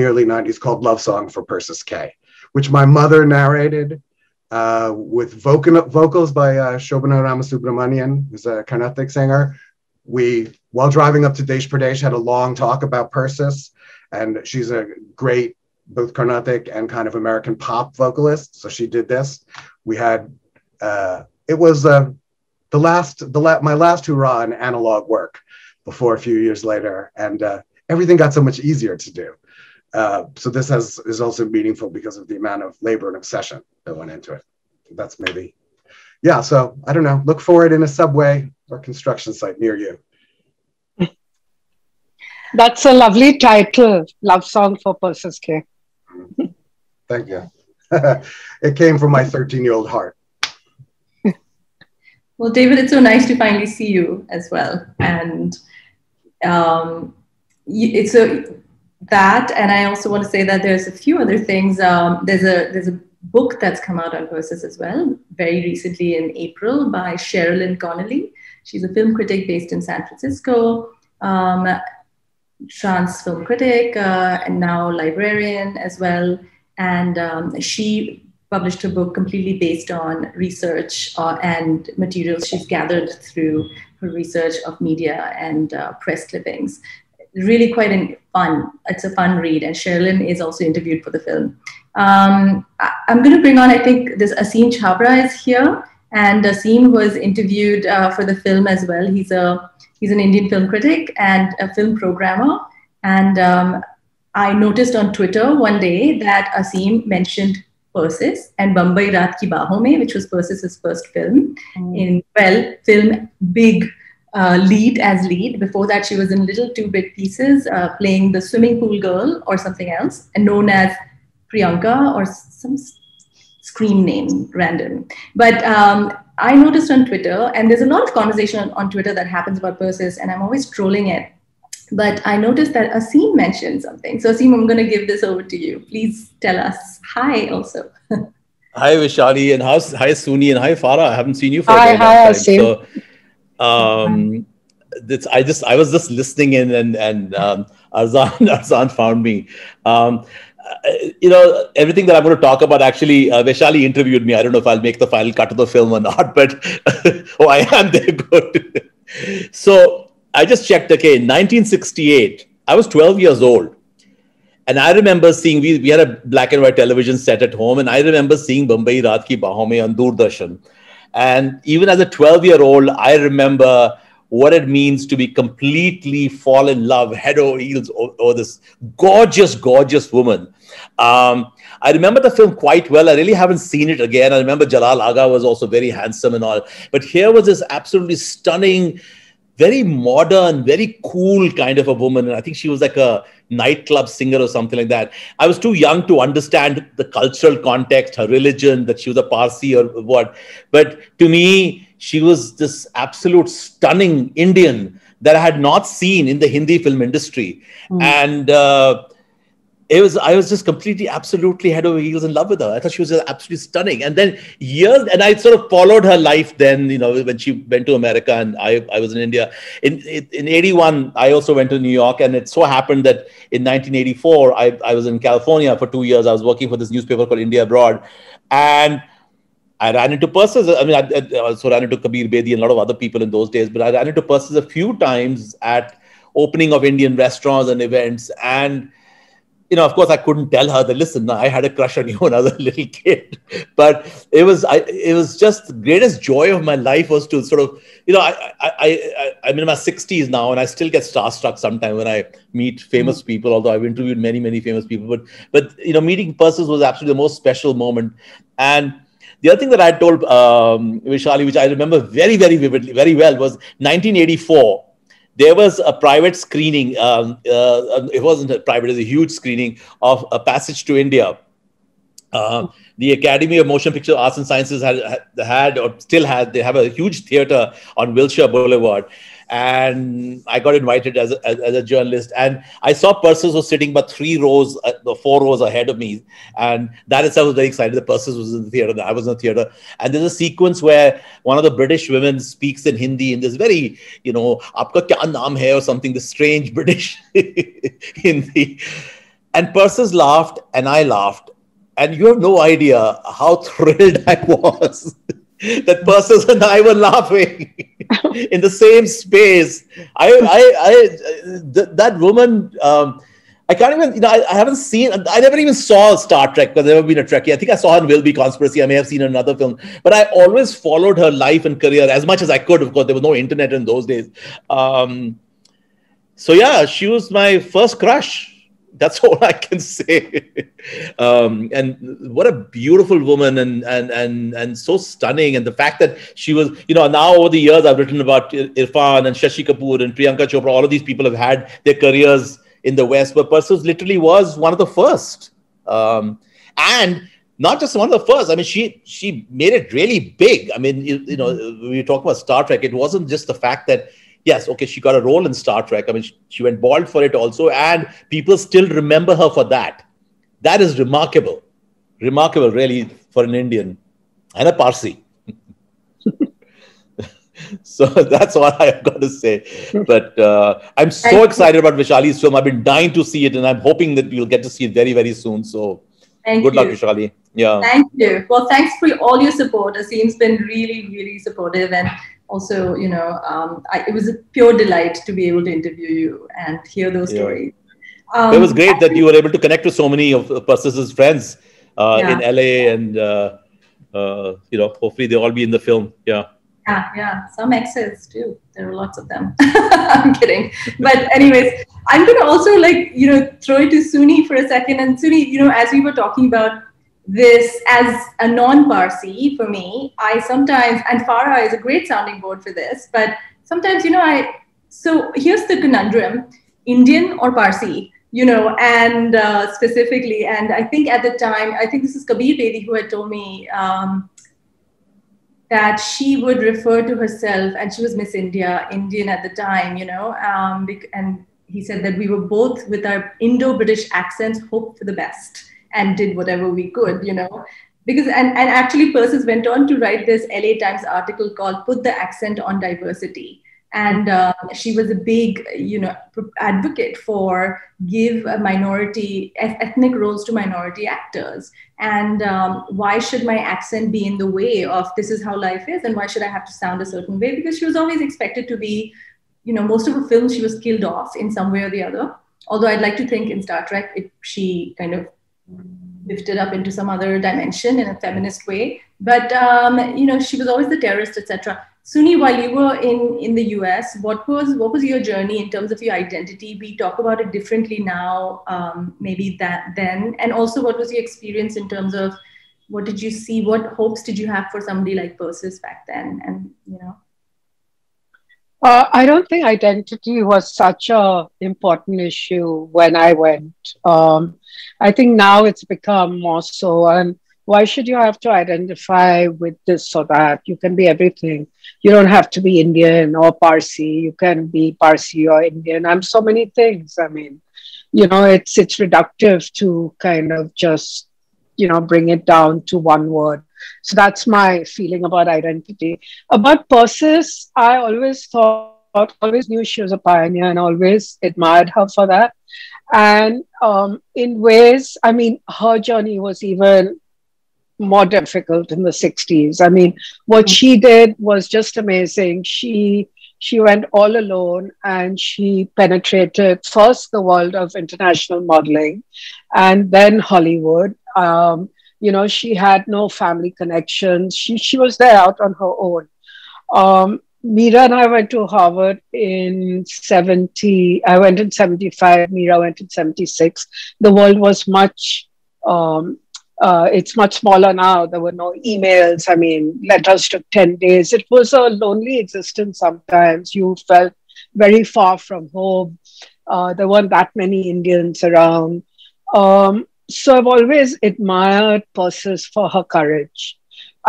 early 90s, called Love Song for Persis K, which my mother narrated with vocals by Shobhana Ramasubramanian, who's a Carnatic singer. We, while driving up to Desh Pradesh, had a long talk about Persis, and she's a great both Carnatic and kind of American pop vocalist. So she did this. We had it was my last hurrah in analog work before a few years later, and everything got so much easier to do. So this is also meaningful because of the amount of labor and obsession that went into it. That's maybe, yeah. So I don't know. Look for it in a subway or construction site near you. That's a lovely title, Love Song for Persis K. Thank you. It came from my 13-year-old heart. Well, David, it's so nice to finally see you as well. And it's that, and I also want to say that there's a few other things. There's a book that's come out on Persis as well, very recently in April, by Sherilyn Connolly. She's a film critic based in San Francisco, trans film critic, and now librarian as well. And she published a book completely based on research and materials she's gathered through her research of media and press clippings. Really quite fun. It's a fun read, and Sherilyn is also interviewed for the film. I'm going to bring on, I think, this Aseem Chhabra is here, and Aseem was interviewed for the film as well. He's an Indian film critic and a film programmer, and I noticed on Twitter one day that Aseem mentioned Persis and Bombay Raat Ki Baahon Mein, which was Persis's first film. Film big. Lead. Before that, she was in little 2-bit pieces, playing the swimming pool girl or something else, and known as Priyanka or some scream name, random. But I noticed on Twitter, and there's a lot of conversation on Twitter that happens about Persis, and I'm always trolling it. But I noticed that Aseem mentioned something. So Aseem, I'm going to give this over to you. Please tell us hi also. Hi, Vaishali, and hi, Sooni, and hi, Farah. I haven't seen you for a very long time. Aseem. So I was just listening in, and Arzan found me. Everything that I'm going to talk about, actually, Vaishali interviewed me. I don't know if I'll make the final cut of the film or not, but I am there. Good. So I just checked. Okay, in 1968, I was 12 years old. And I remember seeing, we had a black and white television set at home, and I remember seeing Bombay Raat Ki Baahon Mein on Doordarshan. And even as a 12-year-old, I remember what it means to be completely fall in love, head over heels, over this gorgeous, gorgeous woman. I remember the film quite well. I really haven't seen it again. I remember Jalal Agha was also very handsome and all. But here was this absolutely stunning, very modern, very cool kind of a woman. And I think she was like a nightclub singer or something like that. I was too young to understand the cultural context, her religion, that she was a Parsi or what. But to me, she was this absolute stunning Indian that I had not seen in the Hindi film industry. And I was just completely, absolutely head over heels in love with her. I thought she was absolutely stunning. And then and I sort of followed her life then, when she went to America and I was in India. In 81, I also went to New York, and it so happened that in 1984, I was in California for 2 years. I was working for this newspaper called India Abroad. And I ran into Persis. I mean, I also ran into Kabir Bedi and a lot of other people in those days, but I ran into Persis a few times at opening of Indian restaurants and events. And, of course, I couldn't tell her that, listen, I had a crush on you when I was a little kid. But it was just the greatest joy of my life was to sort of, I'm in my 60s now, and I still get starstruck sometimes when I meet famous people, although I've interviewed many, many famous people. But meeting Persis was absolutely the most special moment. And the other thing that I told Vaishali, which I remember very, very vividly, very well, was 1984. There was a private screening. It wasn't a private; it was a huge screening of A Passage to India. The Academy of Motion Picture Arts and Sciences had or still has. They have a huge theater on Wilshire Boulevard, and I got invited as a journalist. And I saw Persis was sitting about 4 rows ahead of me, and that itself was very excited. The Persis was in the theater, and I was in the theater. And there's a sequence where one of the British women speaks in Hindi in this very, "Aapka kya naam hai?" or something, this strange British Hindi. And Persis laughed, and I laughed. And you have no idea how thrilled I was that Persis and I were laughing in the same space. That woman, I can't even, I haven't seen, I never even saw Star Trek because I've never been a Trekkie. I think I saw her in Wilby Conspiracy. I may have seen another film, but I always followed her life and career as much as I could. Of course, there was no internet in those days. So yeah, she was my first crush. That's all I can say. And what a beautiful woman and so stunning. And the fact that she was, now over the years, I've written about Irfan and Shashi Kapoor and Priyanka Chopra. All of these people have had their careers in the West, but Persis literally was one of the first. And not just one of the first. I mean, she made it really big. I mean, when we talk about Star Trek, it wasn't just the fact that, yes, okay, she got a role in Star Trek. I mean, she went bald for it also, and people still remember her for that. That is remarkable. Remarkable, really, for an Indian and a Parsi. So that's all I've got to say. But I'm so excited about Vaishali's film. I've been dying to see it, and I'm hoping that we'll get to see it very, very soon. So good luck, Vaishali. Yeah. Thank you. Well, thanks for all your support. Asim's been really, really supportive. And also, it was a pure delight to be able to interview you and hear those stories. It was great that you were able to connect with so many of Persis's friends in LA, and hopefully they'll all be in the film. Yeah. Some exes too. There are lots of them. I'm kidding. But anyways, I'm going to also throw it to Sooni for a second. And Sooni, as we were talking about this as a non-Parsi, for me, I sometimes, and Farah is a great sounding board for this, but sometimes, so here's the conundrum, Indian or Parsi, and specifically, and I think at the time, I think this is Kabir Bedi who had told me that she would refer to herself, and she was Miss Indian at the time, and he said that we were both with our Indo-British accents, hoped for the best and did whatever we could, because, and actually Persis went on to write this LA Times article called Put the Accent on Diversity. And she was a big, advocate for give a minority, ethnic roles to minority actors. And why should my accent be in the way of this is how life is? And why should I have to sound a certain way? Because she was always expected to be, most of her films, she was killed off in some way or the other. Although I'd like to think in Star Trek, she kind of lifted up into some other dimension in a feminist way. But, she was always the terrorist, etc. Sooni, while you were in the US, what was your journey in terms of your identity? We talk about it differently now, maybe then. And also, what was your experience in terms of what did you see? What hopes did you have for somebody like Persis back then? And, I don't think identity was such an important issue when I went. I think now it's become more so. And why should you have to identify with this or that? You can be everything. You don't have to be Indian or Parsi. You can be Parsi or Indian. I'm so many things. I mean, it's reductive to kind of just, bring it down to one word. So that's my feeling about identity. About Persis, I always knew she was a pioneer and always admired her for that. And in ways, I mean, her journey was even more difficult in the 60s. I mean, what she did was just amazing. She She went all alone and she penetrated first the world of international modeling and then Hollywood. She had no family connections. She was there out on her own. Meera and I went to Harvard in 70. I went in 75. Meera went in 76. The world was it's much smaller now. There were no emails. I mean, letters took 10 days. It was a lonely existence sometimes. You felt very far from home. There weren't that many Indians around. So I've always admired Persis for her courage.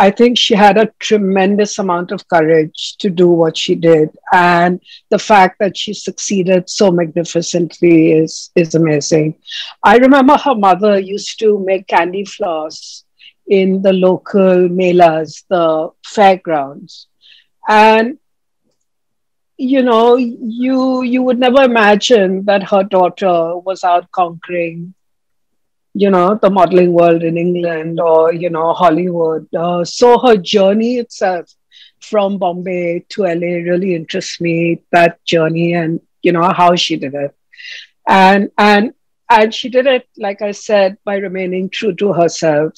I think she had a tremendous amount of courage to do what she did. And the fact that she succeeded so magnificently is amazing. I remember her mother used to make candy floss in the local melas, the fairgrounds. And, you would never imagine that her daughter was out conquering the modeling world in England or, Hollywood. So her journey itself from Bombay to LA really interests me, that journey and, how she did it. And she did it, like I said, by remaining true to herself.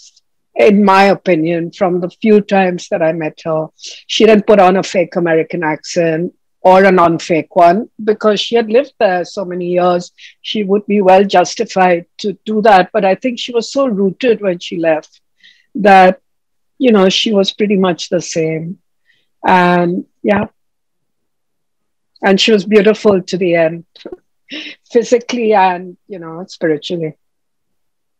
In my opinion, from the few times that I met her, she didn't put on a fake American accent or a non-fake one, because she had lived there so many years. She would be well justified to do that. But I think she was so rooted when she left that, she was pretty much the same. And yeah. And she was beautiful to the end, physically and, spiritually.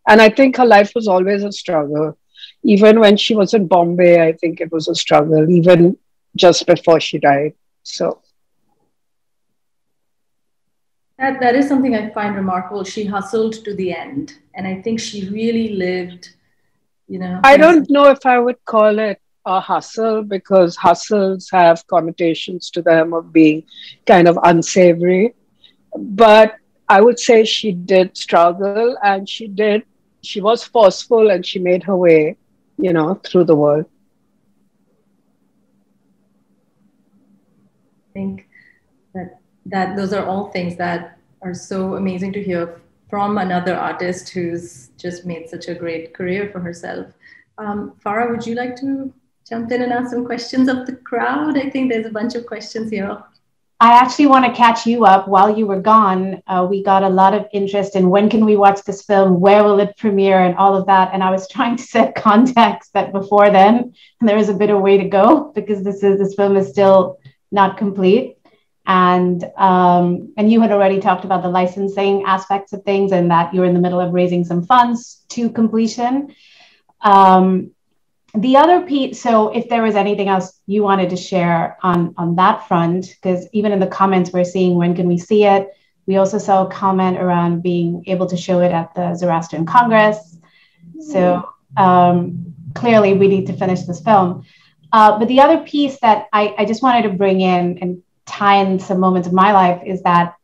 And I think her life was always a struggle. Even when she was in Bombay, I think it was a struggle, even just before she died. So. That is something I find remarkable. She hustled to the end. And I think she really lived, I don't know if I would call it a hustle, because hustles have connotations to them of being kind of unsavory. But I would say she did struggle, and she was forceful, and she made her way, through the world. I think that those are all things that are so amazing to hear from another artist who's just made such a great career for herself. Farah, would you like to jump in and ask some questions of the crowd? I think there's a bunch of questions here. I actually want to catch you up. While you were gone, we got a lot of interest in when can we watch this film, where will it premiere, and all of that. And I was trying to set context that before then, there is a bit of way to go, because this film is still not complete. And you had already talked about the licensing aspects of things, and that you're in the middle of raising some funds to completion. The other piece, so if there was anything else you wanted to share on that front, because even in the comments we're seeing, when can we see it? We also saw a comment around being able to show it at the Zoroastrian Congress. So clearly we need to finish this film. But the other piece that I just wanted to bring in and tie in some moments of my life is that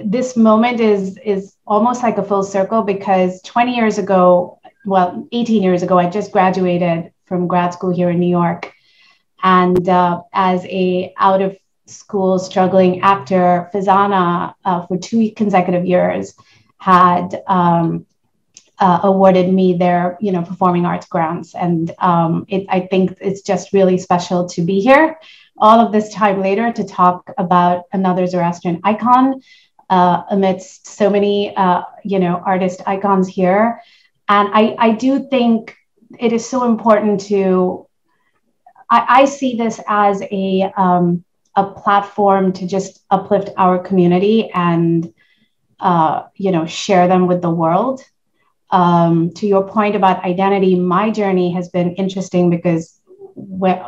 this moment is almost like a full circle, because 20 years ago, 18 years ago, I just graduated from grad school here in New York. And as a out of school struggling actor, FEZANA for 2 consecutive years had awarded me their performing arts grants. And I think it's just really special to be here all of this time later to talk about another Zoroastrian icon amidst so many artist icons here. And I do think it is so important to, I see this as a platform to just uplift our community and, share them with the world. To your point about identity, my journey has been interesting because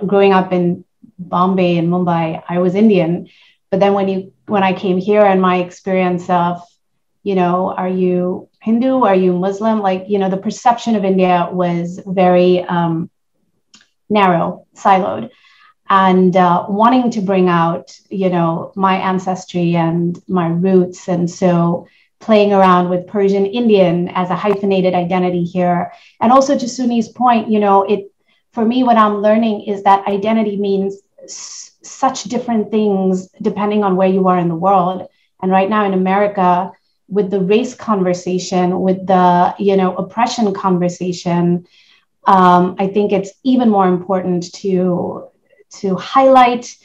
growing up in Bombay and Mumbai, I was Indian. But then when I came here and my experience of, are you Hindu? Are you Muslim? The perception of India was very narrow, siloed. And wanting to bring out, my ancestry and my roots. And so playing around with Persian Indian as a hyphenated identity here. And also to Sooni's point, for me, what I'm learning is that identity means such different things depending on where you are in the world. And right now in America, with the race conversation, with the, oppression conversation, I think it's even more important to highlight,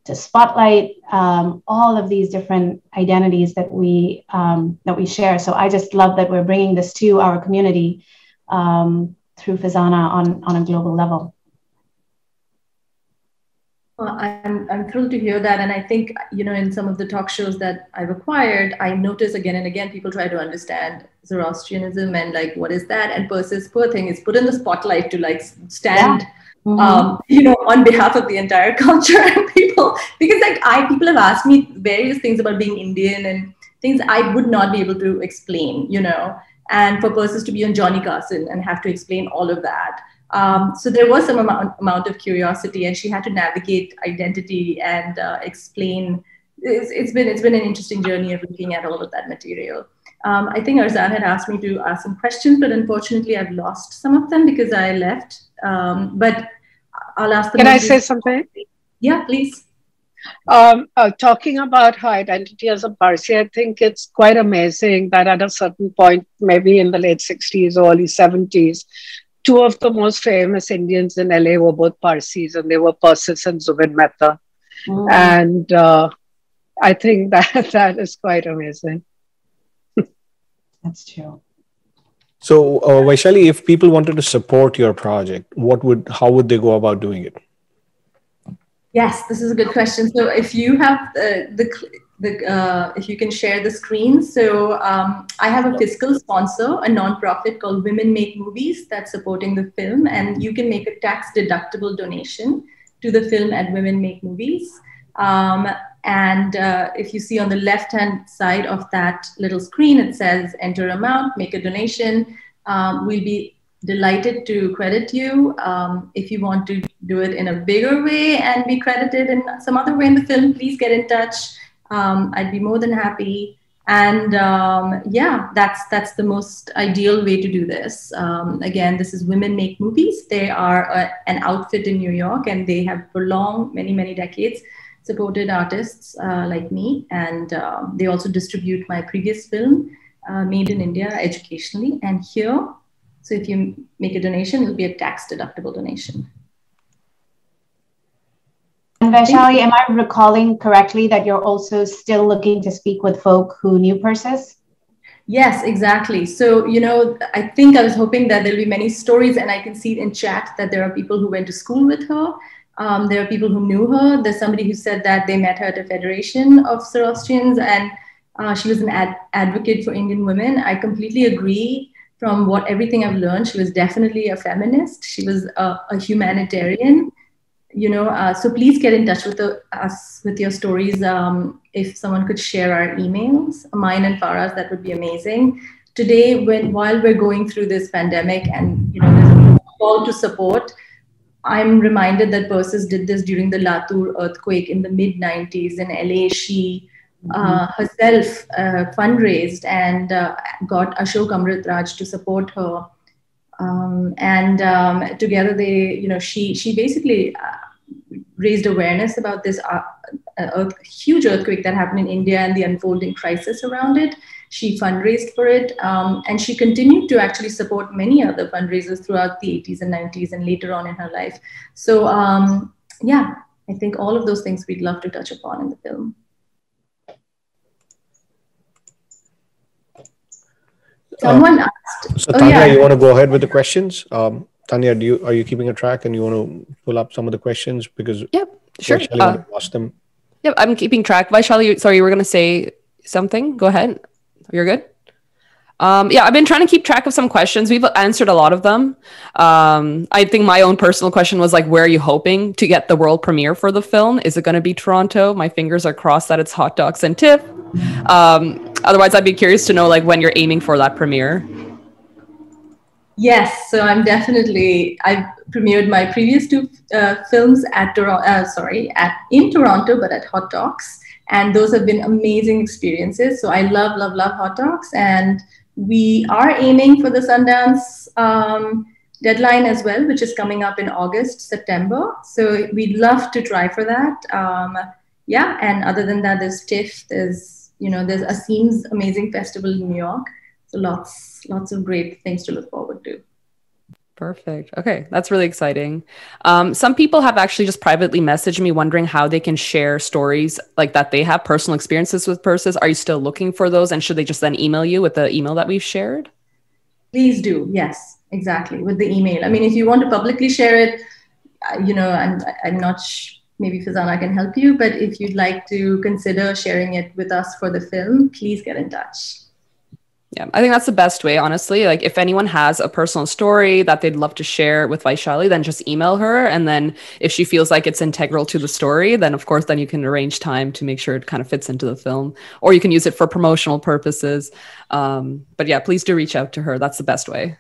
to spotlight all of these different identities that we share. So I just love that we're bringing this to our community through FEZANA on a global level. Well, I'm thrilled to hear that. And I think, in some of the talk shows that I've acquired, I notice again and again, people try to understand Zoroastrianism and like, what is that? And Persis, poor thing, is put in the spotlight to like stand, on behalf of the entire culture and people, because people have asked me various things about being Indian and things I would not be able to explain, and for Persis to be on Johnny Carson and have to explain all of that. So there was some amount of curiosity, and she had to navigate identity and explain. It's been an interesting journey of looking at all of that material. I think Arzan had asked me to ask some questions, but unfortunately I've lost some of them because I left. But I'll ask them. Can I say something? Yeah, please. Talking about her identity as a Parsi, I think it's quite amazing that at a certain point, maybe in the late 60s or early 70s, two of the most famous Indians in LA were both Parsis, and they were Persis and Zubin Mehta. And I think that is quite amazing. That's true. So, Vaishali, if people wanted to support your project, how would they go about doing it? Yes, this is a good question. So, if you have if you can share the screen. So, I have a fiscal sponsor, a nonprofit called Women Make Movies that's supporting the film, and you can make a tax-deductible donation to the film at Women Make Movies. And if you see on the left-hand side of that little screen, it says enter amount, make a donation. We'll be delighted to credit you. If you want to do it in a bigger way and be credited in some other way in the film, please get in touch. I'd be more than happy. And yeah, that's the most ideal way to do this. Again, this is Women Make Movies. They are an outfit in New York, and they have for long, many decades supported artists like me. And they also distribute my previous film, Made in India, educationally. And here, so if you make a donation, it'll be a tax-deductible donation. And Vaishali, am I recalling correctly that you're also still looking to speak with folk who knew Persis? Yes, exactly. So, I think I was hoping that there'll be many stories, and I can see in chat that there are people who went to school with her. There are people who knew her. There's somebody who said that they met her at a federation of Zoroastrians, and she was an advocate for Indian women. I completely agree. From everything I've learned, she was definitely a feminist. She was a humanitarian. So please get in touch with us with your stories. If someone could share our emails, mine and Farah's, that would be amazing. Today, while we're going through this pandemic and there's a call to support, I'm reminded that Persis did this during the Latur earthquake in the mid-90s in LA. She herself fundraised and got Ashok Amritraj to support her. Together they, she basically raised awareness about this huge earthquake that happened in India and the unfolding crisis around it. She fundraised for it, and she continued to actually support many other fundraisers throughout the 80s and 90s and later on in her life. So yeah, I think all of those things we'd love to touch upon in the film. Someone asked. So Tanya, you want to go ahead with the questions? Tanya, are you keeping a track and you want to pull up some of the questions? Because yep, sure. Vaishali lost them. Yep, I'm keeping track. Vaishali, sorry, you were going to say something. Go ahead. You're good. Yeah, I've been trying to keep track of some questions. We've answered a lot of them. I think my own personal question was like, where are you hoping to get the world premiere for the film? Is it going to be Toronto? My fingers are crossed that it's Hot Docs and TIFF. Otherwise, I'd be curious to know like when you're aiming for that premiere. Yes, so I've premiered my previous two films at in Toronto, but at Hot Docs, and those have been amazing experiences. So I love Hot Docs, and we are aiming for the Sundance deadline as well, which is coming up in August, September. So we'd love to try for that. Yeah, and other than that, there's TIFF, there's Asim's amazing festival in New York. So lots of great things to look forward to. Perfect. Okay, that's really exciting. Some people have actually just privately messaged me wondering how they can share stories like that they have personal experiences with Persis. Are you still looking for those? And should they just then email you with the email that we've shared? Please do. Yes, exactly. With the email. I mean, if you want to publicly share it, I'm not maybe FEZANA can help you, but if you'd like to consider sharing it with us for the film, please get in touch. Yeah, I think that's the best way, honestly. Like if anyone has a personal story that they'd love to share with Vaishali, then just email her. And then if she feels like it's integral to the story, then of course, then you can arrange time to make sure it kind of fits into the film, or you can use it for promotional purposes. But yeah, please do reach out to her. That's the best way.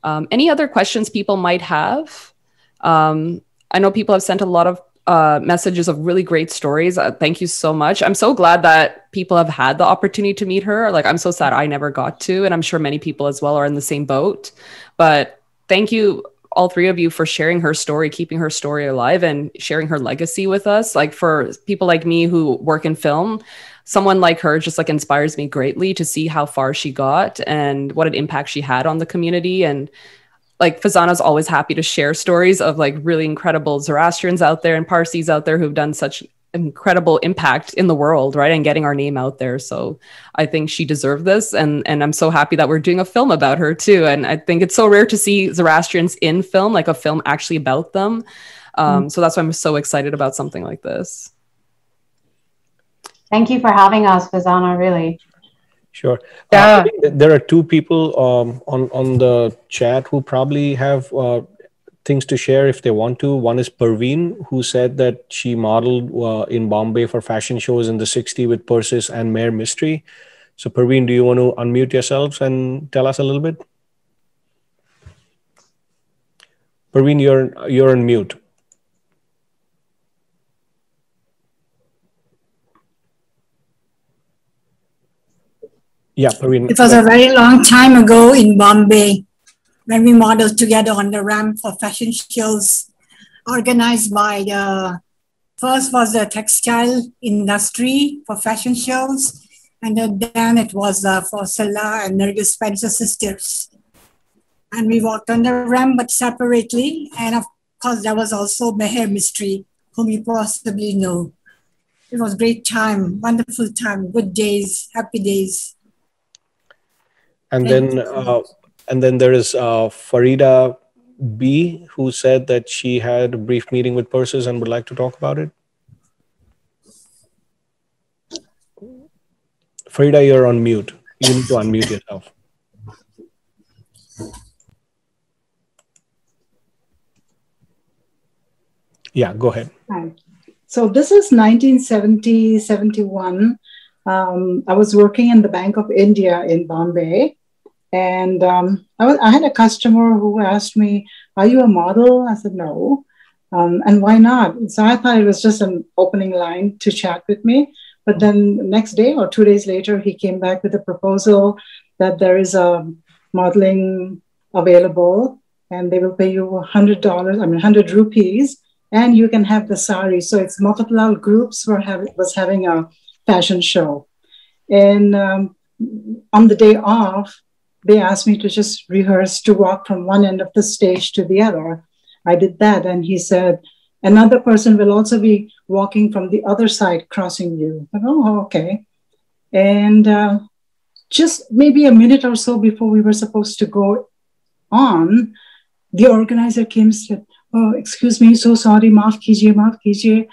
Any other questions people might have? I know people have sent a lot of messages of really great stories. Thank you so much. I'm so glad that people have had the opportunity to meet her. Like, I'm so sad I never got to, and I'm sure many people as well are in the same boat. But thank you, all three of you, for sharing her story, keeping her story alive, and sharing her legacy with us. Like, for people like me who work in film, someone like her just like inspires me greatly to see how far she got and what an impact she had on the community. And like FEZANA is always happy to share stories of like really incredible Zoroastrians out there and Parsis out there who've done such incredible impact in the world, right? And getting our name out there. So I think she deserved this. And I'm so happy that we're doing a film about her too. And I think it's so rare to see Zoroastrians in film, like a film actually about them. So that's why I'm so excited about something like this. Thank you for having us, FEZANA, really. Sure. Yeah. I think that there are two people on the chat who probably have things to share if they want to. One is Parveen, who said that she modeled in Bombay for fashion shows in the 60s with Persis and Mayor Mystery. So Parveen, do you want to unmute yourselves and tell us a little bit? Parveen, you're on mute. Yeah, Parveen. It was a very long time ago in Bombay when we modeled together on the ramp for fashion shows organized by first was the textile industry for fashion shows, and then it was for Salah and Nergis Spencer sisters. And we walked on the ramp, but separately. And of course, there was also Meher Mystery, whom you possibly know. It was great time, wonderful time, good days, happy days. And then there is Farida B, who said that she had a brief meeting with Persis and would like to talk about it. Farida, you're on mute. You need to unmute yourself. Yeah, go ahead. Hi. So this is 1970-71. I was working in the Bank of India in Bombay. And I had a customer who asked me, "Are you a model?" I said, "No." And why not? So I thought it was just an opening line to chat with me. But then the next day or 2 days later, he came back with a proposal that there is a modeling available and they will pay you $100, 100 rupees, and you can have the sari. So it's Motilal Groups was having a fashion show. And on the day off, they asked me to just rehearse to walk from one end of the stage to the other. I did that. And he said, another person will also be walking from the other side, crossing you. I said, oh, okay. And just maybe a minute or so before we were supposed to go on, the organizer came and said, "Oh, excuse me, so sorry, maaf kijiye,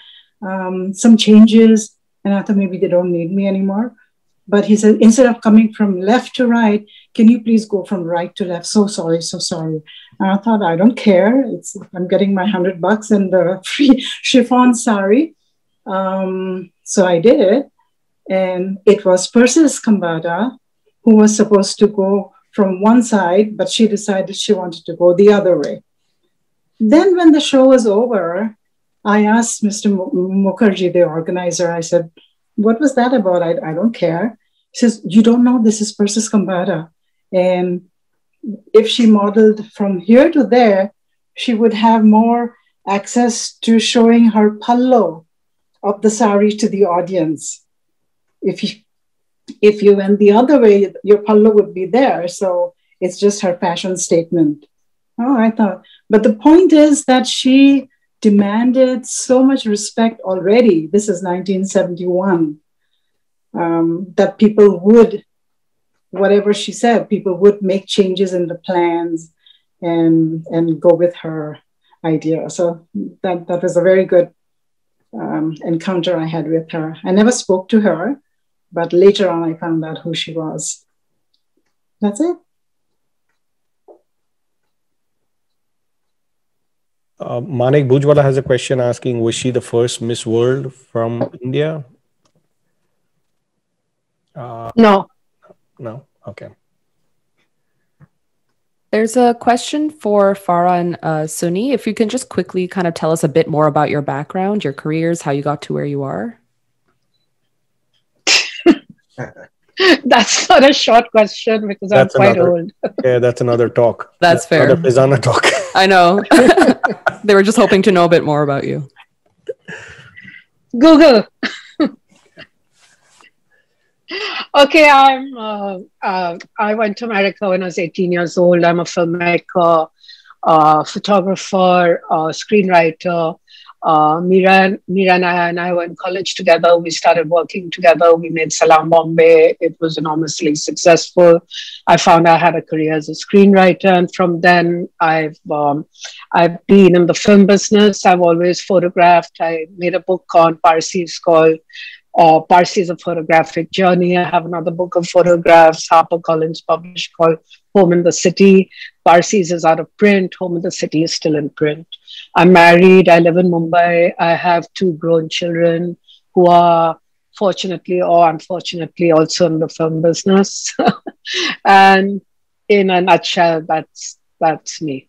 some changes." And I thought maybe they don't need me anymore. But he said, instead of coming from left to right, can you please go from right to left? So sorry, so sorry. And I thought, I don't care. I'm getting my $100 and the free chiffon sari. So I did it. And it was Persis Khambatta who was supposed to go from one side, but she decided she wanted to go the other way. Then when the show was over, I asked Mr. Mukherjee, the organizer, I said, "What was that about? I don't care." He says, "You don't know, this is Persis Khambatta." And if she modeled from here to there, she would have more access to showing her pallo of the sari to the audience. If you went the other way, your pallo would be there. So it's just her fashion statement. Oh, I thought. But the point is that she demanded so much respect already. This is 1971. That people would, whatever she said, people would make changes in the plans and go with her idea. So that was a very good encounter I had with her. I never spoke to her, but later on I found out who she was. That's it. Manik Bhujwala has a question asking, was she the first Miss World from India? No. No? Okay. There's a question for Farah and Sooni. If you can just quickly kind of tell us a bit more about your background, your careers, how you got to where you are. That's not a short question because I'm quite old. Yeah, that's another talk. That's fair. Another FEZANA talk. I know. They were just hoping to know a bit more about you. Google. Okay, I went to America when I was 18 years old. I'm a filmmaker, photographer, screenwriter. Mira and I were in college together. We started working together. We made Salam Bombay. It was enormously successful. I found I had a career as a screenwriter, and from then I've been in the film business. I've always photographed. I made a book on Parsis called Parsis: A Photographic Journey. I have another book of photographs HarperCollins published called Home in the City. Parsis is out of print. Home in the City is still in print. I'm married. I live in Mumbai. I have 2 grown children who are fortunately or unfortunately also in the film business. And in a nutshell, that's me.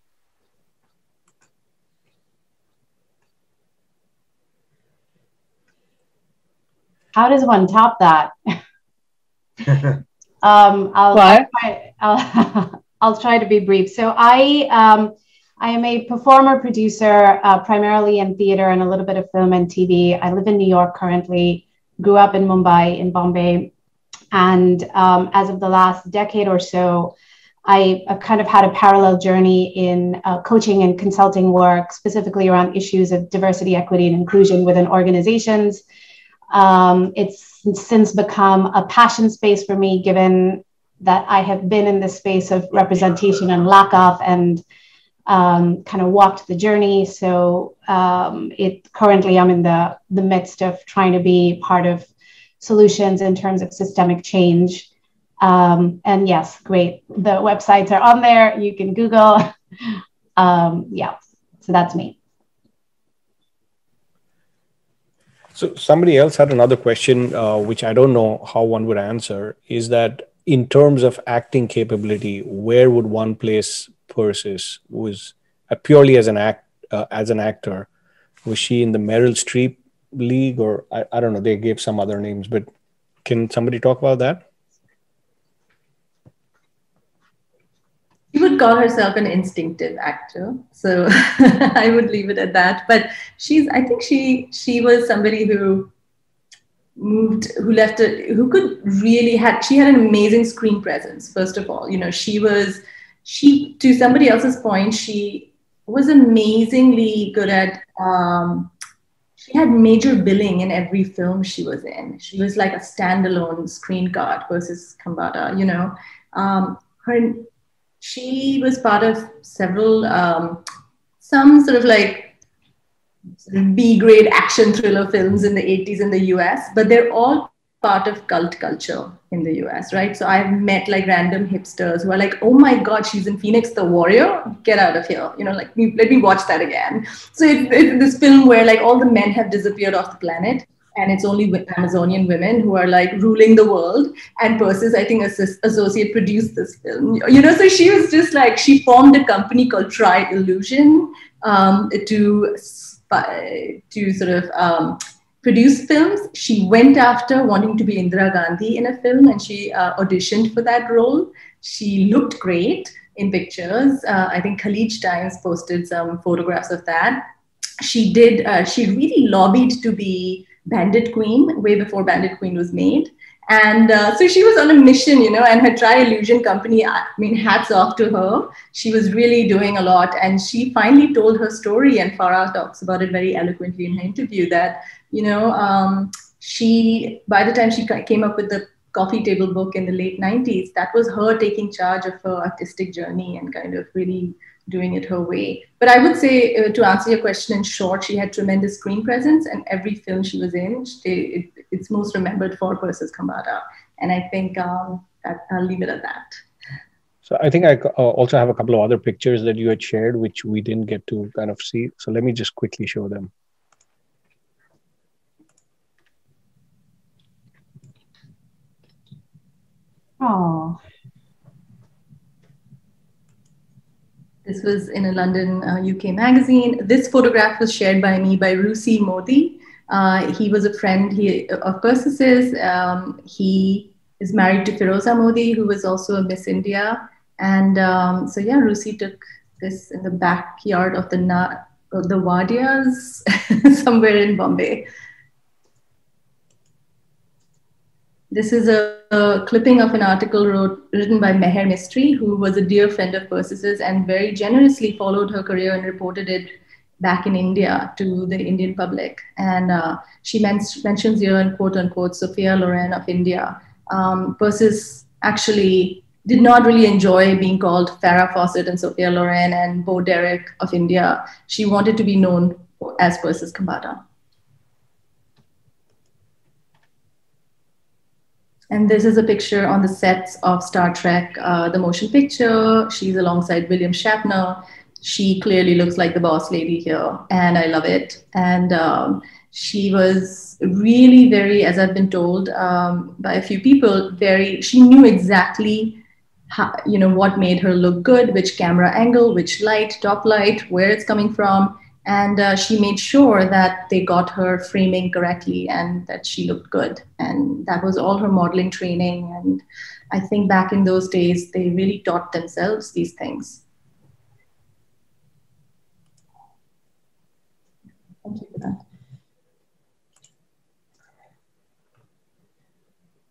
How does one top that? I'll try to be brief. So I am a performer, producer, primarily in theater and a little bit of film and TV. I live in New York currently, grew up in Mumbai, in Bombay. And as of the last decade or so, I've kind of had a parallel journey in coaching and consulting work, specifically around issues of diversity, equity, and inclusion within organizations. It's since become a passion space for me, given that I have been in this space of representation and lack of, and kind of walked the journey. So currently I'm in the midst of trying to be part of solutions in terms of systemic change. And yes, great. The websites are on there. You can Google. Yeah, so that's me. So somebody else had another question, which I don't know how one would answer, is that in terms of acting capability, where would one place Persis? Was purely as an actor? Was she in the Meryl Streep league, or I don't know? They gave some other names, but can somebody talk about that? She would call herself an instinctive actor, so I would leave it at that. But I think she was somebody who could really she had an amazing screen presence. First of all, she to somebody else's point, she was amazingly good at. She had major billing in every film she was in. She was like a standalone screen card. Persis Khambatta, she was part of several, some sort of like B-grade action thriller films in the 80s in the US, but they're all part of cult culture in the US, right? So I've met like random hipsters who are like, oh my God, she's in Phoenix the Warrior? Get out of here. Let me watch that again. So it's this film where like all the men have disappeared off the planet, and it's only Amazonian women who are like ruling the world. And Persis, I think, associate produced this film. So she was just like, she formed a company called Try Illusion to sort of produce films. She went after wanting to be Indira Gandhi in a film, and she auditioned for that role. She looked great. in pictures. I think Khalij Times posted some photographs of that. She really lobbied to be Bandit Queen way before Bandit Queen was made. And so she was on a mission, and her Tri-Illusion company, I mean, hats off to her. She was really doing a lot. And she finally told her story, and Farah talks about it very eloquently in her interview, that, by the time she came up with the coffee table book in the late 90s, that was her taking charge of her artistic journey and kind of really doing it her way. But I would say, to answer your question in short, she had tremendous screen presence, and every film she was in, it's most remembered for Persis Khambatta. And I think I'll leave it at that. So I think I also have a couple of other pictures that you had shared, which we didn't get to kind of see. So let me just quickly show them. Oh. This was in a London, UK magazine. This photograph was shared by me by Rusi Modi. He was a friend of Persis's. He is married to Firoza Modi, who was also a Miss India. And so yeah, Rusi took this in the backyard of the Wadias somewhere in Bombay. This is a clipping of an article written by Meher Mistry, who was a dear friend of Persis's and very generously followed her career and reported it back in India to the Indian public. And she mentions here in quote unquote, Sophia Loren of India. Persis actually did not really enjoy being called Farah Fawcett and Sophia Loren and Bo Derek of India. She wanted to be known as Persis Khambatta. And this is a picture on the sets of Star Trek, the motion picture. She's alongside William Shatner. She clearly looks like the boss lady here, and I love it. And she was really very, as I've been told by a few people, she knew exactly how, what made her look good, which camera angle, which light, top light, where it's coming from. And she made sure that they got her framing correctly and that she looked good. And that was all her modeling training. And I think back in those days, they really taught themselves these things. Thank you for that.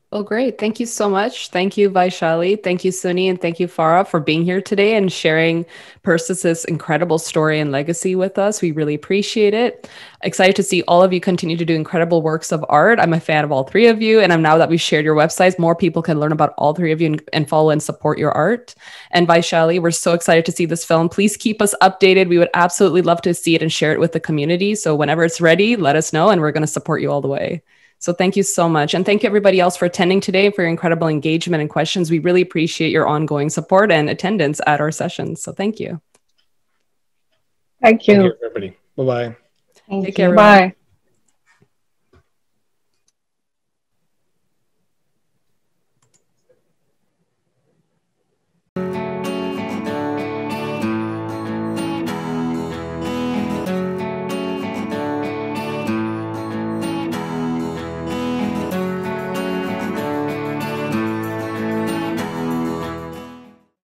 Well, great. Thank you so much. Thank you, Vaishali. Thank you, Sooni. And thank you, Farah, for being here today and sharing Persis's incredible story and legacy with us. We really appreciate it. Excited to see all of you continue to do incredible works of art. I'm a fan of all three of you. And now that we've shared your websites, more people can learn about all three of you and follow and support your art. And Vaishali, we're so excited to see this film. Please keep us updated. We would absolutely love to see it and share it with the community. So whenever it's ready, let us know and we're going to support you all the way. So thank you so much. And thank you everybody else for attending today, for your incredible engagement and questions. We really appreciate your ongoing support and attendance at our sessions. So thank you. Thank you. Thank you, everybody. Bye-bye. Take care, everyone. Bye.